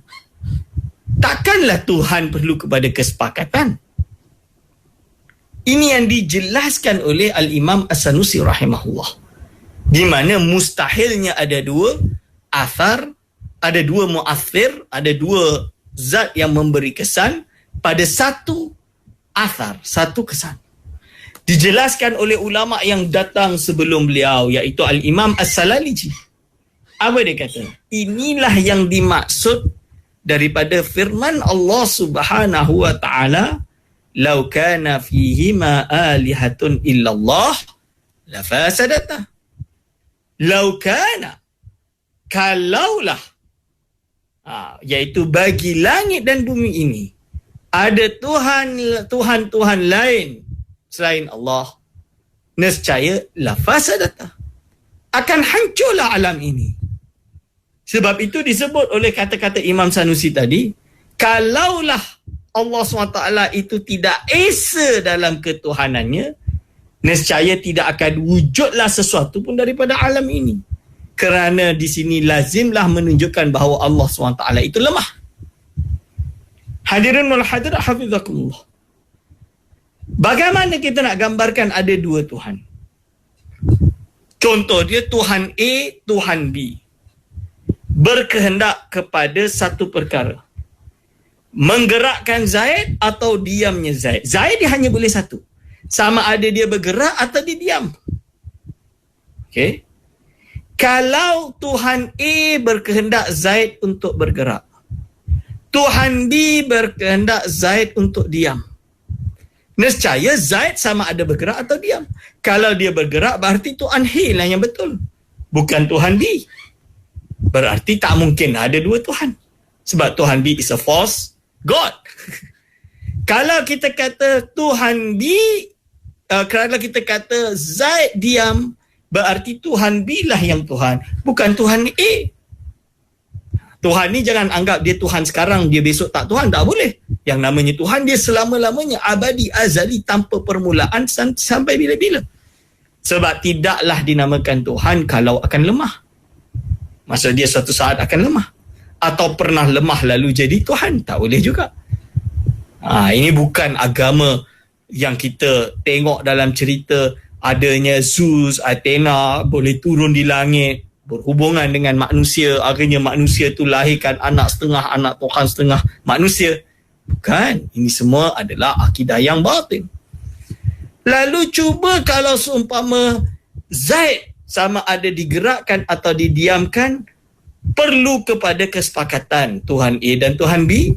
Takkanlah Tuhan perlu kepada kesepakatan. Ini yang dijelaskan oleh Al-Imam As-Sanusi rahimahullah. Di mana mustahilnya ada dua athar, ada dua mu'athir, ada dua zat yang memberi kesan pada satu athar, satu kesan. Dijelaskan oleh ulama yang datang sebelum beliau, iaitu Al-Imam As-Salaliji. Apa dia kata? Inilah yang dimaksud daripada firman Allah Subhanahu wa ta'ala, "Lau kana fihima alihatun illallah la fasadata." Lau kana, kalaulah, iaitu bagi langit dan bumi ini ada Tuhan lain selain Allah, nescaya la fasadata, akan hancurlah alam ini. Sebab itu disebut oleh kata-kata Imam Sanusi tadi, kalaulah Allah SWT itu tidak esa dalam ketuhanannya, nescaya tidak akan wujudlah sesuatu pun daripada alam ini. Kerana di sini lazimlah menunjukkan bahawa Allah SWT itu lemah. Hadirin wal hadirat hafizakumullah. Bagaimana kita nak gambarkan ada dua Tuhan? Contoh dia, Tuhan A, Tuhan B berkehendak kepada satu perkara, menggerakkan Zaid atau diamnya Zaid. Zaid dia hanya boleh satu, sama ada dia bergerak atau dia diam. Okey. Kalau Tuhan A berkehendak Zaid untuk bergerak, Tuhan B berkehendak Zaid untuk diam, nescaya Zaid sama ada bergerak atau diam. Kalau dia bergerak, berarti Tuhan A lah yang betul, bukan Tuhan B. Berarti tak mungkin ada dua Tuhan, sebab Tuhan B is a false God. Kalau kita kata Tuhan B, kalau kita kata Zaid diam, berarti Tuhan B lah yang Tuhan, bukan Tuhan A. Tuhan ni jangan anggap dia Tuhan sekarang, dia besok tak Tuhan. Tak boleh. Yang namanya Tuhan, dia selama-lamanya, abadi, azali, tanpa permulaan sampai bila-bila. Sebab tidaklah dinamakan Tuhan kalau akan lemah. Maksud dia suatu saat akan lemah. Atau pernah lemah lalu jadi Tuhan. Tak boleh juga. Ini bukan agama yang kita tengok dalam cerita adanya Zeus, Athena boleh turun di langit, berhubungan dengan manusia, akhirnya manusia tu lahirkan anak setengah, anak Tuhan setengah manusia. Bukan. Ini semua adalah akidah yang batin. Lalu cuba kalau seumpama Zaid sama ada digerakkan atau didiamkan, perlu kepada kesepakatan Tuhan A dan Tuhan B,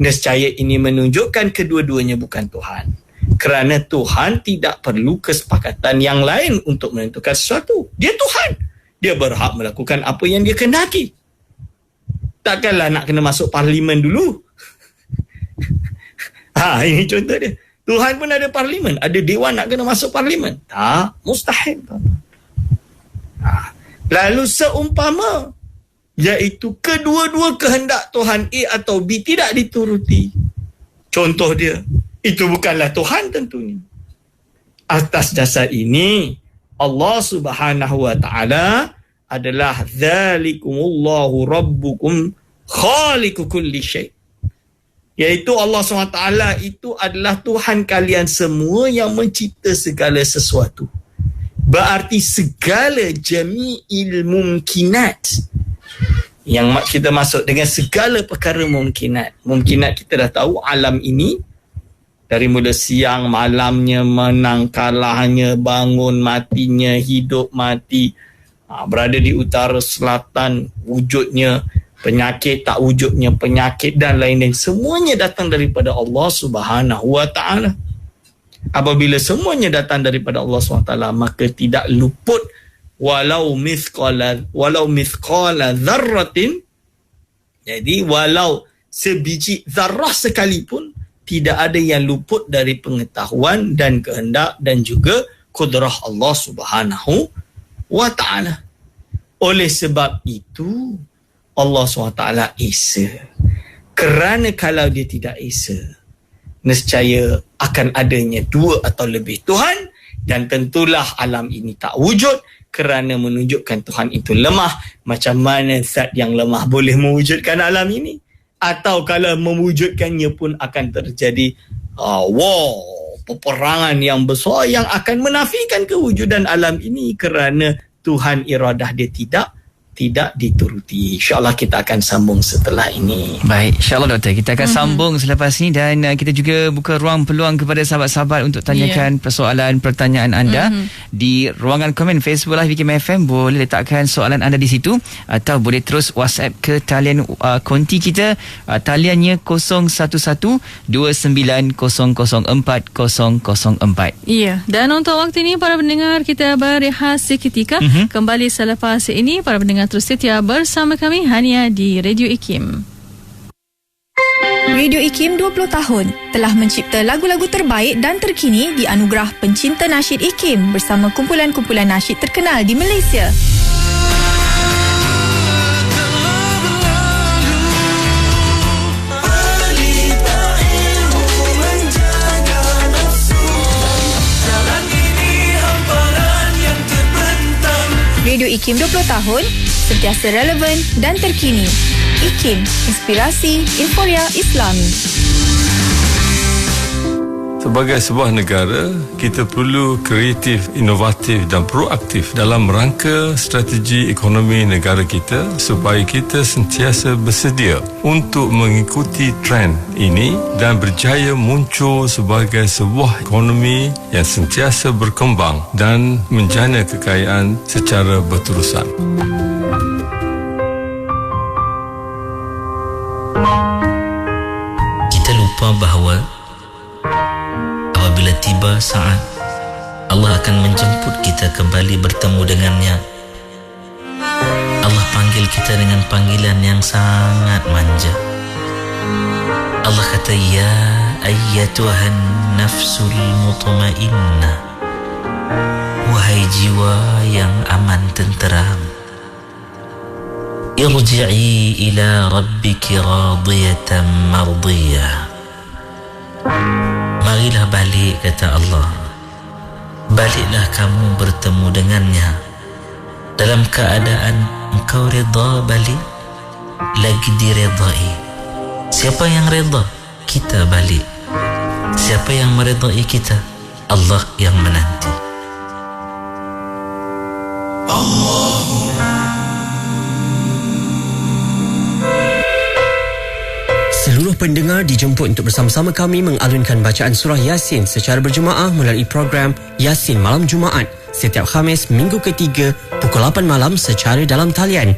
nescaya ini menunjukkan kedua-duanya bukan Tuhan. Kerana Tuhan tidak perlu kesepakatan yang lain untuk menentukan sesuatu. Dia Tuhan. Dia berhak melakukan apa yang dia kehendaki. Takkanlah nak kena masuk parlimen dulu. Ini contoh dia. Tuhan pun ada parlimen. Ada dewan nak kena masuk parlimen. Tak, mustahil. Lalu seumpama, iaitu kedua-dua kehendak Tuhan A atau B tidak dituruti, contoh dia, itu bukanlah Tuhan tentunya. Atas dasar ini, Allah Subhanahu wa ta'ala adalah dzalikumullahu rabbukum khaliqu kulli syai'. Iaitu Allah SWT itu adalah Tuhan kalian semua yang mencipta segala sesuatu. Berarti segala jami'il mumkinat, Yang kita masuk dengan segala perkara mungkinat. Mungkinat kita dah tahu alam ini dari mula siang, malamnya, menang, kalahnya, bangun, matinya, hidup, mati, berada di utara, selatan, wujudnya, penyakit, tak wujudnya penyakit dan lain-lain. Semuanya datang daripada Allah Subhanahu Wa Ta'ala. Apabila semuanya datang daripada Allah SWT, maka tidak luput walau mithqala dzarratin. Jadi walau sebiji zarrah sekalipun, tidak ada yang luput dari pengetahuan dan kehendak dan juga kudrah Allah Subhanahu wa ta'ala. Oleh sebab itu Allah SWT Esa. Kerana kalau dia tidak Esa, nescaya akan adanya dua atau lebih Tuhan, dan tentulah alam ini tak wujud kerana menunjukkan Tuhan itu lemah. Macam mana zat yang lemah boleh mewujudkan alam ini? Atau kalau mewujudkannya pun akan terjadi peperangan yang besar yang akan menafikan kewujudan alam ini kerana Tuhan iradah dia tidak dituruti. InsyaAllah kita akan sambung setelah ini. Baik, insyaAllah Doktor. Kita akan sambung selepas ini dan kita juga buka ruang peluang kepada sahabat-sahabat untuk tanyakan persoalan, pertanyaan anda di ruangan komen Facebook Live IKIM FM. Boleh letakkan soalan anda di situ atau boleh terus WhatsApp ke talian konti kita. Taliannya 0112900404. Ya, dan untuk waktu ini para pendengar kita berehat seketika. Kembali selepas ini para pendengar terus setia bersama kami hanya di Radio IKIM. Radio IKIM 20 tahun telah mencipta lagu-lagu terbaik dan terkini di anugerah pencinta nasyid IKIM bersama kumpulan-kumpulan nasyid terkenal di Malaysia. Radio IKIM 20 tahun, sentiasa relevan dan terkini. IKIM, inspirasi, inforia Islami. Sebagai sebuah negara, kita perlu kreatif, inovatif dan proaktif dalam rangka strategi ekonomi negara kita supaya kita sentiasa bersedia untuk mengikuti trend ini dan berjaya muncul sebagai sebuah ekonomi yang sentiasa berkembang dan menjana kekayaan secara berterusan. Kita lupa bahawa apabila tiba saat Allah akan menjemput kita kembali bertemu dengannya, Allah panggil kita dengan panggilan yang sangat manja. Allah kata, ya ayyatuhan nafsul mutmainnah, wahai jiwa yang aman tenteram, irji'i ila rabbiki radiyatan mardiyah, marilah balik, kata Allah. Baliklah kamu bertemu dengannya dalam keadaan engkau reda balik, lagi diredai. Siapa yang reda? Kita balik. Siapa yang meredai kita? Allah yang menanti. Seluruh pendengar dijemput untuk bersama-sama kami mengalunkan bacaan surah Yasin secara berjemaah melalui program Yasin Malam Jumaat setiap Khamis minggu ketiga pukul 8 malam secara dalam talian.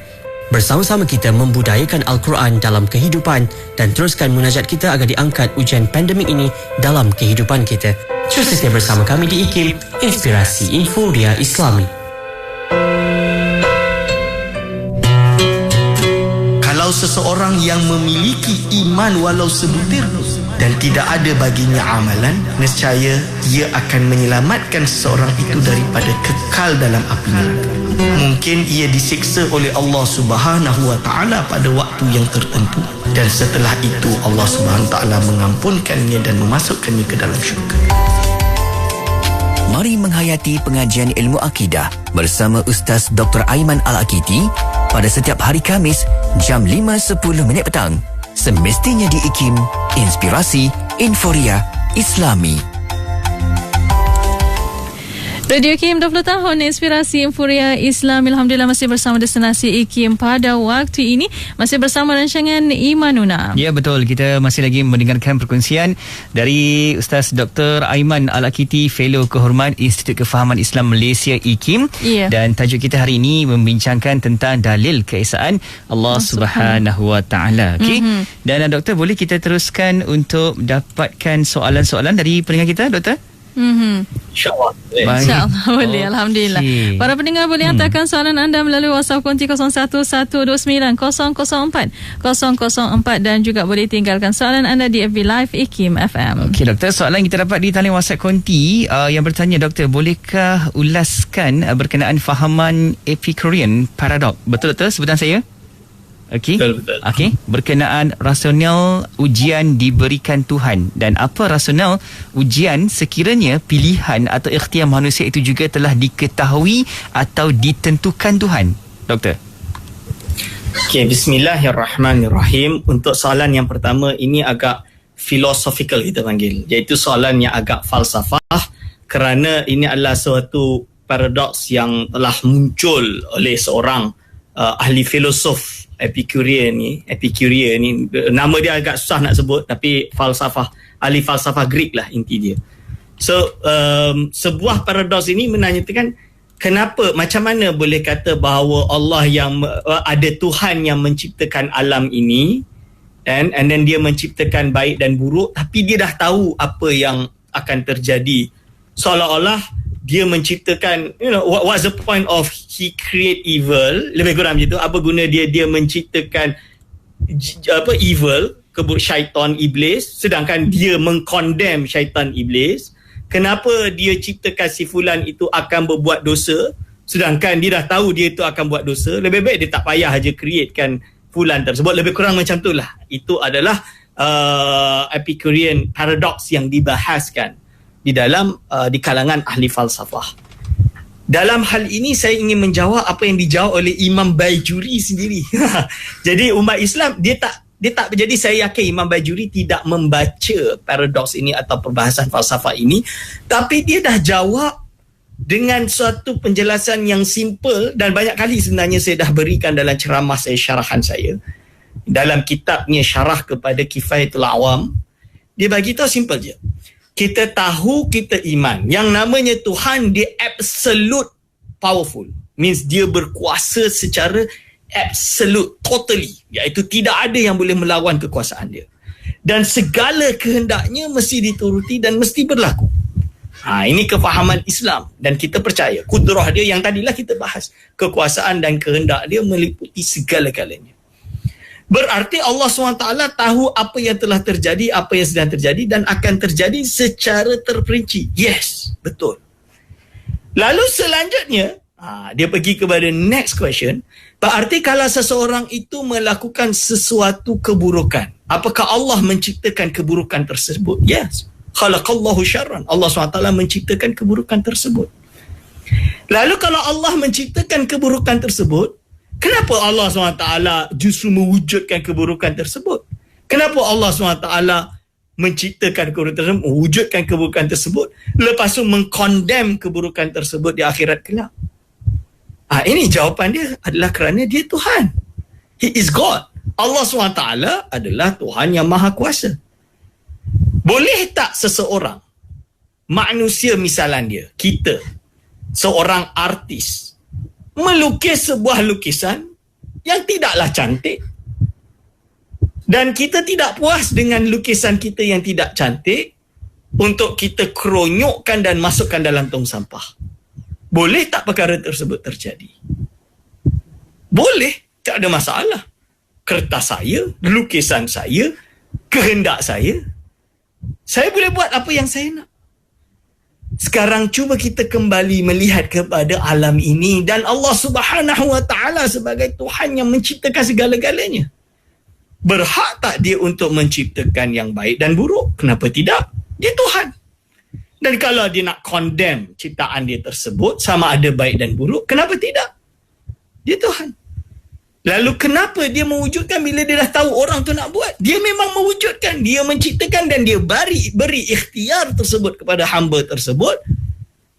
Bersama-sama kita membudayakan Al-Quran dalam kehidupan dan teruskan munajat kita agar diangkat ujian pandemik ini dalam kehidupan kita. Terus setia bersama kami di IKIM, Inspirasi Inforia Islami. Kalau seseorang yang memiliki iman walau sebutir dan tidak ada baginya amalan, nescaya ia akan menyelamatkan seseorang itu daripada kekal dalam api neraka. Mungkin ia disiksa oleh Allah Subhanahu wa ta'ala pada waktu yang tertentu, dan setelah itu Allah Subhanahu wa ta'ala mengampunkannya dan memasukkannya ke dalam syurga. Mari menghayati pengajian ilmu akidah bersama Ustaz Dr. Aiman Al-Akiti pada setiap hari Khamis jam 5.10 petang. Semestinya di IKIM, Inspirasi Inforia Islami. Radio IKIM 20 tahun inspirasi Inforia Islam. Alhamdulillah masih bersama destinasi IKIM pada waktu ini, masih bersama rancangan Imanuna. Ya, betul, kita masih lagi mendengarkan perkongsian dari Ustaz Dr. Aiman Al-Akiti, Fellow Kehormat Institut Kefahaman Islam Malaysia IKIM. Dan tajuk kita hari ini membincangkan tentang dalil keesaan Allah Subhanahu Wa Taala. Okey. Dan Doktor, boleh kita teruskan untuk dapatkan soalan-soalan dari pendengar kita, Doktor? InsyaAllah boleh. Alhamdulillah. Para pendengar boleh hantarkan soalan anda melalui WhatsApp konti 01129004 dan juga boleh tinggalkan soalan anda di FB Live IKIM FM. Okey, Doktor, soalan kita dapat di talian WhatsApp konti yang bertanya, Doktor, bolehkah ulaskan berkenaan fahaman Epicurean Paradox? Betul, Doktor, sebutan saya? Okey. Betul. Okey, berkenaan rasional ujian diberikan Tuhan, dan apa rasional ujian sekiranya pilihan atau ikhtiar manusia itu juga telah diketahui atau ditentukan Tuhan, Doktor? Okey, bismillahirrahmanirrahim. Untuk soalan yang pertama, ini agak philosophical kita panggil, iaitu soalan yang agak falsafah, kerana ini adalah suatu paradoks yang telah muncul oleh seorang ahli filosof Epicurean ni, nama dia agak susah nak sebut, tapi ahli falsafah Greek lah inti dia. So sebuah paradoks ini menanyakan kenapa, macam mana boleh kata bahawa Allah yang ada Tuhan yang menciptakan alam ini, and then dia menciptakan baik dan buruk, tapi dia dah tahu apa yang akan terjadi. Seolah-olah dia menciptakan, what's the point of he create evil, lebih kurang macam tu. Apa guna dia menciptakan evil, syaitan, iblis, sedangkan dia mengkondem syaitan, iblis. Kenapa dia ciptakan si fulan itu akan berbuat dosa, sedangkan dia dah tahu dia itu akan buat dosa? Lebih baik dia tak payah aja createkan fulan tersebut. Lebih kurang macam tu lah. Itu adalah Epicurean paradox yang dibahaskan di dalam di kalangan ahli falsafah. Dalam hal ini saya ingin menjawab apa yang dijawab oleh Imam Bajuri sendiri. Jadi umat Islam dia tak jadi saya yakin Imam Bajuri tidak membaca paradoks ini atau perbahasan falsafah ini, tapi dia dah jawab dengan suatu penjelasan yang simple, dan banyak kali sebenarnya saya dah berikan dalam ceramah saya, syarahan saya dalam kitabnya Syarah kepada Kifayatul Awam. Dia bagi tahu simple je. Kita tahu, kita iman yang namanya Tuhan, dia absolute powerful, means dia berkuasa secara absolute, totally, iaitu tidak ada yang boleh melawan kekuasaan dia, dan segala kehendaknya mesti dituruti dan mesti berlaku. Ini kefahaman Islam, dan kita percaya kudrah dia yang tadilah kita bahas, kekuasaan dan kehendak dia meliputi segala-galanya. Berarti Allah SWT tahu apa yang telah terjadi, apa yang sedang terjadi dan akan terjadi secara terperinci. Yes, betul. Lalu selanjutnya, dia pergi kepada next question. Berarti kalau seseorang itu melakukan sesuatu keburukan, apakah Allah menciptakan keburukan tersebut? Yes. Khalaqallahu syarran. Allah SWT menciptakan keburukan tersebut. Lalu kalau Allah menciptakan keburukan tersebut, kenapa Allah SWT justru mewujudkan keburukan tersebut? Kenapa Allah SWT menciptakan keburukan tersebut, mewujudkan keburukan tersebut, lepas tu mengkondem keburukan tersebut di akhirat kelak? Ini jawapan dia adalah kerana dia Tuhan. He is God. Allah SWT adalah Tuhan yang Maha Kuasa. Boleh tak seseorang, manusia misalan dia, kita, seorang artis, melukis sebuah lukisan yang tidaklah cantik, dan kita tidak puas dengan lukisan kita yang tidak cantik, untuk kita keronyokkan dan masukkan dalam tong sampah? Boleh tak perkara tersebut terjadi? Boleh, tak ada masalah. Kertas saya, lukisan saya, kehendak saya boleh buat apa yang saya nak. Sekarang cuba kita kembali melihat kepada alam ini dan Allah Subhanahu Wa Taala sebagai Tuhan yang menciptakan segala-galanya. Berhak tak dia untuk menciptakan yang baik dan buruk? Kenapa tidak? Dia Tuhan. Dan kalau dia nak condemn ciptaan dia tersebut, sama ada baik dan buruk, kenapa tidak? Dia Tuhan. Lalu kenapa dia mewujudkan bila dia dah tahu orang tu nak buat? Dia memang mewujudkan, dia menciptakan dan dia beri ikhtiar tersebut kepada hamba tersebut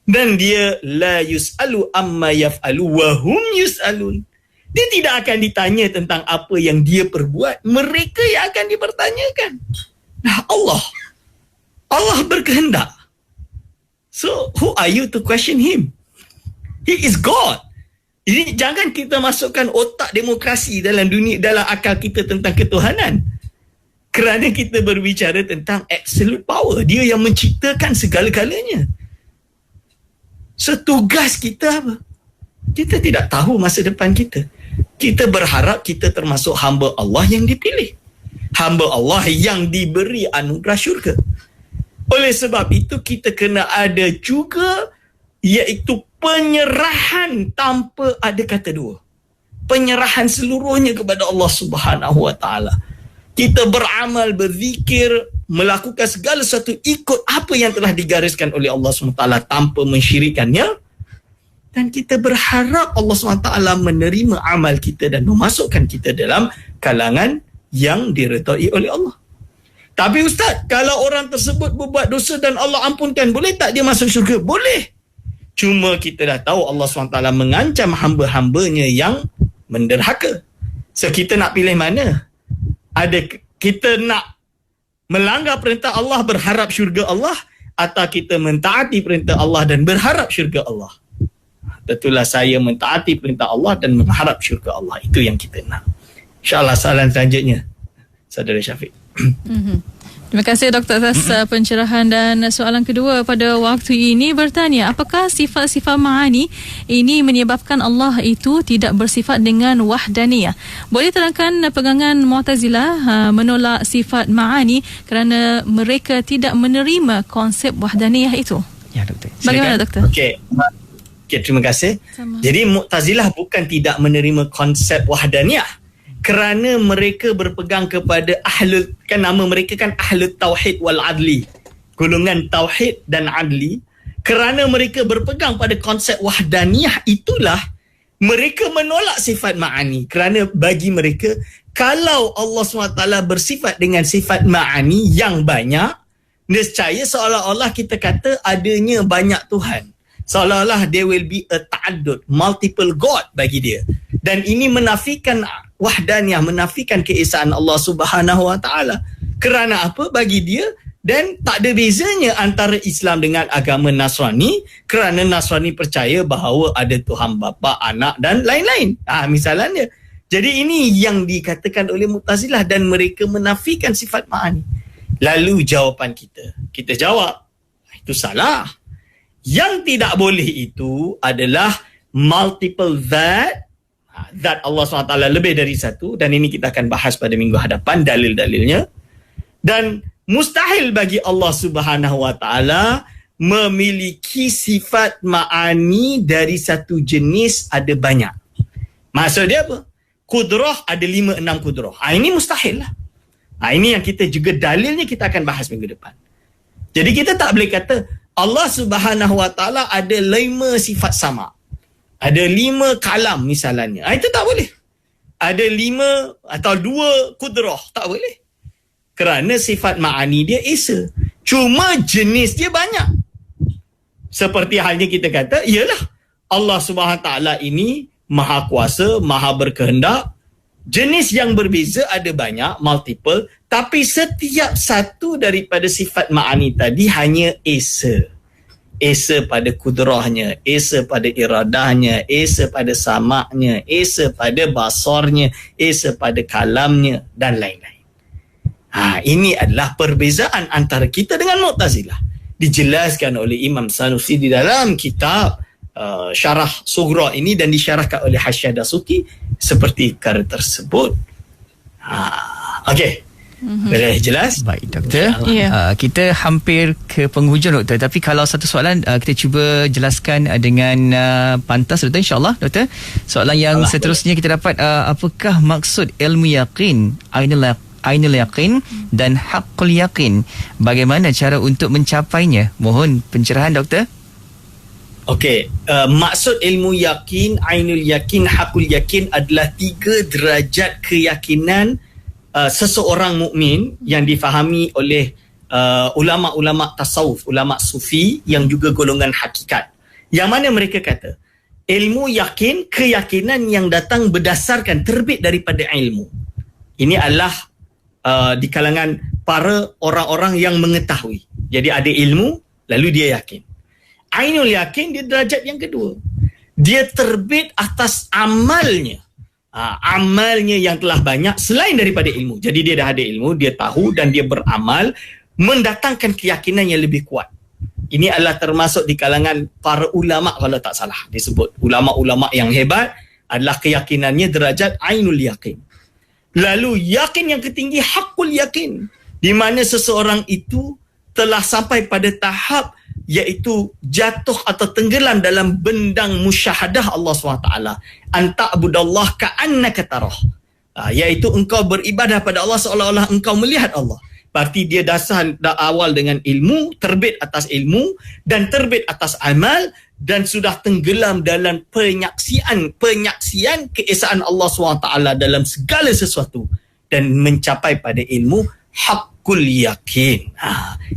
Dan dia la yus'alu amma yaf'alu wa hum yus'alun. Dia tidak akan ditanya tentang apa yang dia perbuat. Mereka yang akan dipertanyakan. Nah, Allah berkehendak. So, who are you to question him? He is God. Jadi jangan kita masukkan otak demokrasi dalam dunia, dalam akal kita tentang ketuhanan. Kerana kita berbicara tentang absolute power. Dia yang menciptakan segala-galanya. So, tugas kita apa? Kita tidak tahu masa depan kita. Kita berharap kita termasuk hamba Allah yang dipilih. Hamba Allah yang diberi anugerah syurga. Oleh sebab itu kita kena ada juga iaitu penyerahan tanpa ada kata dua. Penyerahan seluruhnya kepada Allah Subhanahu Wa Taala. Kita beramal, berzikir, melakukan segala sesuatu ikut apa yang telah digariskan oleh Allah SWT tanpa mensyirikannya. Dan kita berharap Allah SWT menerima amal kita dan memasukkan kita dalam kalangan yang diredai oleh Allah. Tapi Ustaz, kalau orang tersebut berbuat dosa dan Allah ampunkan, boleh tak dia masuk syurga? Boleh. Cuma kita dah tahu Allah SWT mengancam hamba-hambanya yang menderhaka. So kita nak pilih mana? Ada kita nak melanggar perintah Allah berharap syurga Allah, atau kita mentaati perintah Allah dan berharap syurga Allah? Tentulah saya mentaati perintah Allah dan mengharap syurga Allah. Itu yang kita nak. InsyaAllah soalan selanjutnya, Saudara Syafiq. Terima kasih Doktor atas pencerahan. Dan soalan kedua pada waktu ini bertanya, apakah sifat-sifat ma'ani ini menyebabkan Allah itu tidak bersifat dengan wahdaniyah? Boleh terangkan pegangan Mu'tazilah menolak sifat ma'ani kerana mereka tidak menerima konsep wahdaniyah itu? Ya, Doktor. Bagaimana, Doktor? Okey, terima kasih. Sama. Jadi Mu'tazilah bukan tidak menerima konsep wahdaniyah, kerana mereka berpegang kepada ahlul, kan nama mereka kan ahlul tauhid wal adli, golongan tauhid dan adli. Kerana mereka berpegang pada konsep wahdaniyah itulah mereka menolak sifat ma'ani. Kerana bagi mereka, kalau Allah SWT bersifat dengan sifat ma'ani yang banyak, nescaya seolah-olah kita kata adanya banyak Tuhan. Seolah-olah there will be a ta'addud, multiple God bagi dia. Dan ini menafikan wahdaniyah, menafikan keesaan Allah Subhanahu Wa Taala. Kerana apa? Bagi dia, dan tak ada bezanya antara Islam dengan agama Nasrani, kerana Nasrani percaya bahawa ada Tuhan Bapa, Anak dan lain-lain. Misalnya. Jadi ini yang dikatakan oleh Mu'tazilah dan mereka menafikan sifat ma'ani. Lalu jawapan kita jawab, itu salah. Yang tidak boleh itu adalah multiple zat Allah SWT lebih dari satu, dan ini kita akan bahas pada minggu hadapan dalil-dalilnya. Dan mustahil bagi Allah Subhanahu Wa Taala memiliki sifat ma'ani dari satu jenis ada banyak. Maksud dia apa? Kudrah ada 5-6 kudrah. Ini mustahil lah. Ini yang kita juga dalilnya kita akan bahas minggu depan. Jadi kita tak boleh kata Allah Subhanahu Wa Taala ada 5 sifat sama. Ada 5 kalam misalnya. Itu tak boleh. Ada 5 atau 2 kudrah. Tak boleh. Kerana sifat ma'ani dia esa. Cuma jenis dia banyak. Seperti halnya kita kata, ialah Allah Subhanahu Wa Taala ini maha kuasa, maha berkehendak. Jenis yang berbeza ada banyak, multiple. Tapi setiap satu daripada sifat ma'ani tadi hanya esa. Esa pada kudrahnya, esa pada iradahnya, esa pada samaknya, esa pada basarnya, esa pada kalamnya dan lain-lain. Ini adalah perbezaan antara kita dengan Mu'tazilah. Dijelaskan oleh Imam Sanusi di dalam kitab Syarah Sughra ini dan disyarahkan oleh Hasyiah Dasuki seperti perkara tersebut. Okey. Boleh jelas? Baik, Doktor. Kita hampir ke penghujung, Doktor. Tapi kalau satu soalan kita cuba jelaskan dengan pantas, Doktor, insyaAllah, Doktor. Soalan yang seterusnya kita dapat, apakah maksud ilmu yakin, ainul yakin dan haqqul yakin? Bagaimana cara untuk mencapainya? Mohon pencerahan, Doktor. Okey, maksud ilmu yakin, ainul yakin, haqqul yakin adalah 3 derajat keyakinan seseorang mukmin yang difahami oleh ulama-ulama tasawuf, ulama sufi yang juga golongan hakikat. Yang mana mereka kata ilmu yakin, keyakinan yang datang berdasarkan terbit daripada ilmu. Ini adalah di kalangan para orang-orang yang mengetahui. Jadi ada ilmu, lalu dia yakin. Ainul yakin dia derajat yang kedua. Dia terbit atas amalnya. Amalnya yang telah banyak selain daripada ilmu. Jadi dia dah ada ilmu, dia tahu dan dia beramal, mendatangkan keyakinan yang lebih kuat. Ini adalah termasuk di kalangan para ulama kalau tak salah disebut. Ulama-ulama yang hebat adalah keyakinannya derajat ainul yakin. Lalu yakin yang ketinggi hakul yakin, di mana seseorang itu telah sampai pada tahap iaitu jatuh atau tenggelam dalam bendang musyahadah Allah SWT. Anta'budallah ka'annaka tarah. Iaitu engkau beribadah pada Allah seolah-olah engkau melihat Allah. Berarti dia dasar awal dengan ilmu, terbit atas ilmu dan terbit atas amal dan sudah tenggelam dalam penyaksian keesaan Allah SWT dalam segala sesuatu dan mencapai pada ilmu hakul yakin.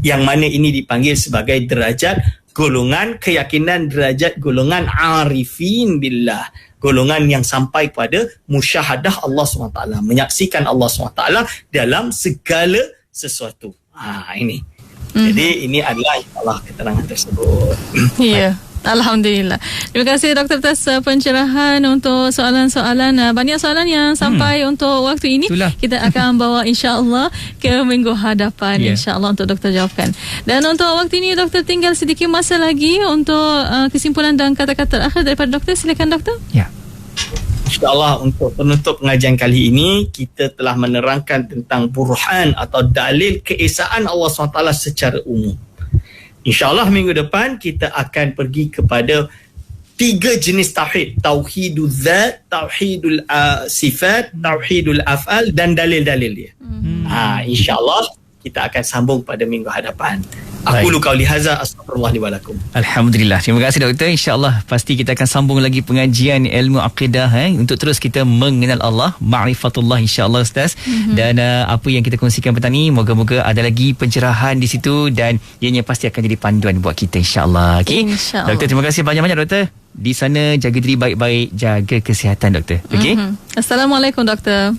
Yang mana ini dipanggil sebagai derajat golongan keyakinan, derajat golongan arifin billah. Golongan yang sampai pada musyahadah Allah SWT, menyaksikan Allah SWT dalam segala sesuatu. Ini. Jadi ini adalah insyaAllah keterangan tersebut. Ya. Alhamdulillah. Terima kasih Doktor atas pencerahan untuk soalan-soalan. Banyak soalan yang sampai untuk waktu ini. Itulah. Kita akan bawa insya-Allah ke minggu hadapan insya-Allah untuk Doktor jawabkan. Dan untuk waktu ini Doktor tinggal sedikit masa lagi untuk kesimpulan dan kata-kata akhir daripada Doktor. Silakan Doktor. Ya. InsyaAllah untuk penutup pengajian kali ini, kita telah menerangkan tentang burhan atau dalil keesaan Allah SWT secara umum. InsyaAllah minggu depan kita akan pergi kepada 3 jenis tauhid. Tauhidul zat, tauhidul sifat, tauhidul af'al dan dalil-dalil dia. InsyaAllah kita akan sambung pada minggu hadapan. Aku lu qauli hadza, astaghfirullah li wa lakum. Alhamdulillah. Terima kasih Doktor. InsyaAllah pasti kita akan sambung lagi pengajian ilmu akidah untuk terus kita mengenal Allah, ma'rifatullah insyaAllah Ustaz. Dan apa yang kita kongsikan petang ni, moga-moga ada lagi pencerahan di situ dan ianya pasti akan jadi panduan buat kita insyaAllah. Okay? InsyaAllah. Doktor, terima kasih banyak-banyak Doktor. Di sana jaga diri baik-baik, jaga kesihatan Doktor. Okay? Assalamualaikum Doktor.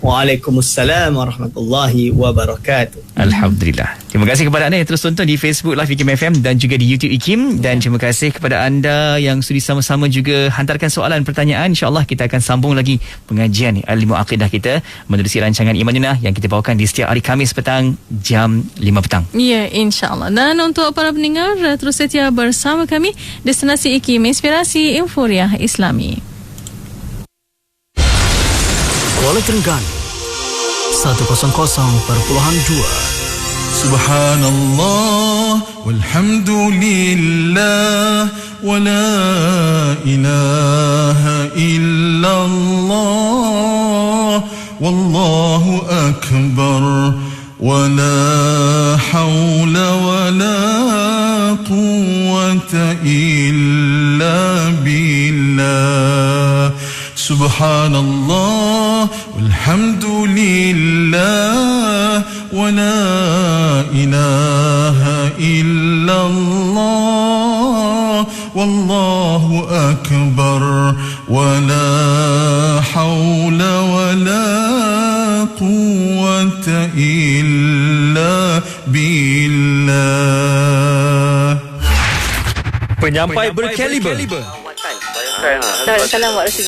Waalaikumsalam warahmatullahi wabarakatuh. Alhamdulillah. Terima kasih kepada anda yang terus tonton di Facebook Live IKIM FM dan juga di YouTube IKIM. Dan terima kasih kepada anda yang sudi sama-sama juga hantarkan soalan, pertanyaan. InsyaAllah kita akan sambung lagi pengajian ilmu akidah kita menerusi rancangan Imanuna yang kita bawakan di setiap hari Khamis petang jam 5 petang. Ya, insyaAllah. Dan untuk para pendengar, terus setia bersama kami Destinasi IKIM, Inspirasi Euforia Islami. Kuala Terengganu 100.2. Subhanallah walhamdulillah wa la ilaha illallah wallahu akbar wa la hawla wa la quwwata illa billah. Subhanallah walhamdulillah wa la ilaha illallah wallahu akbar wa la hawla wa la quwwata illa billah. Penyampai berkaliber. Assalamualaikum.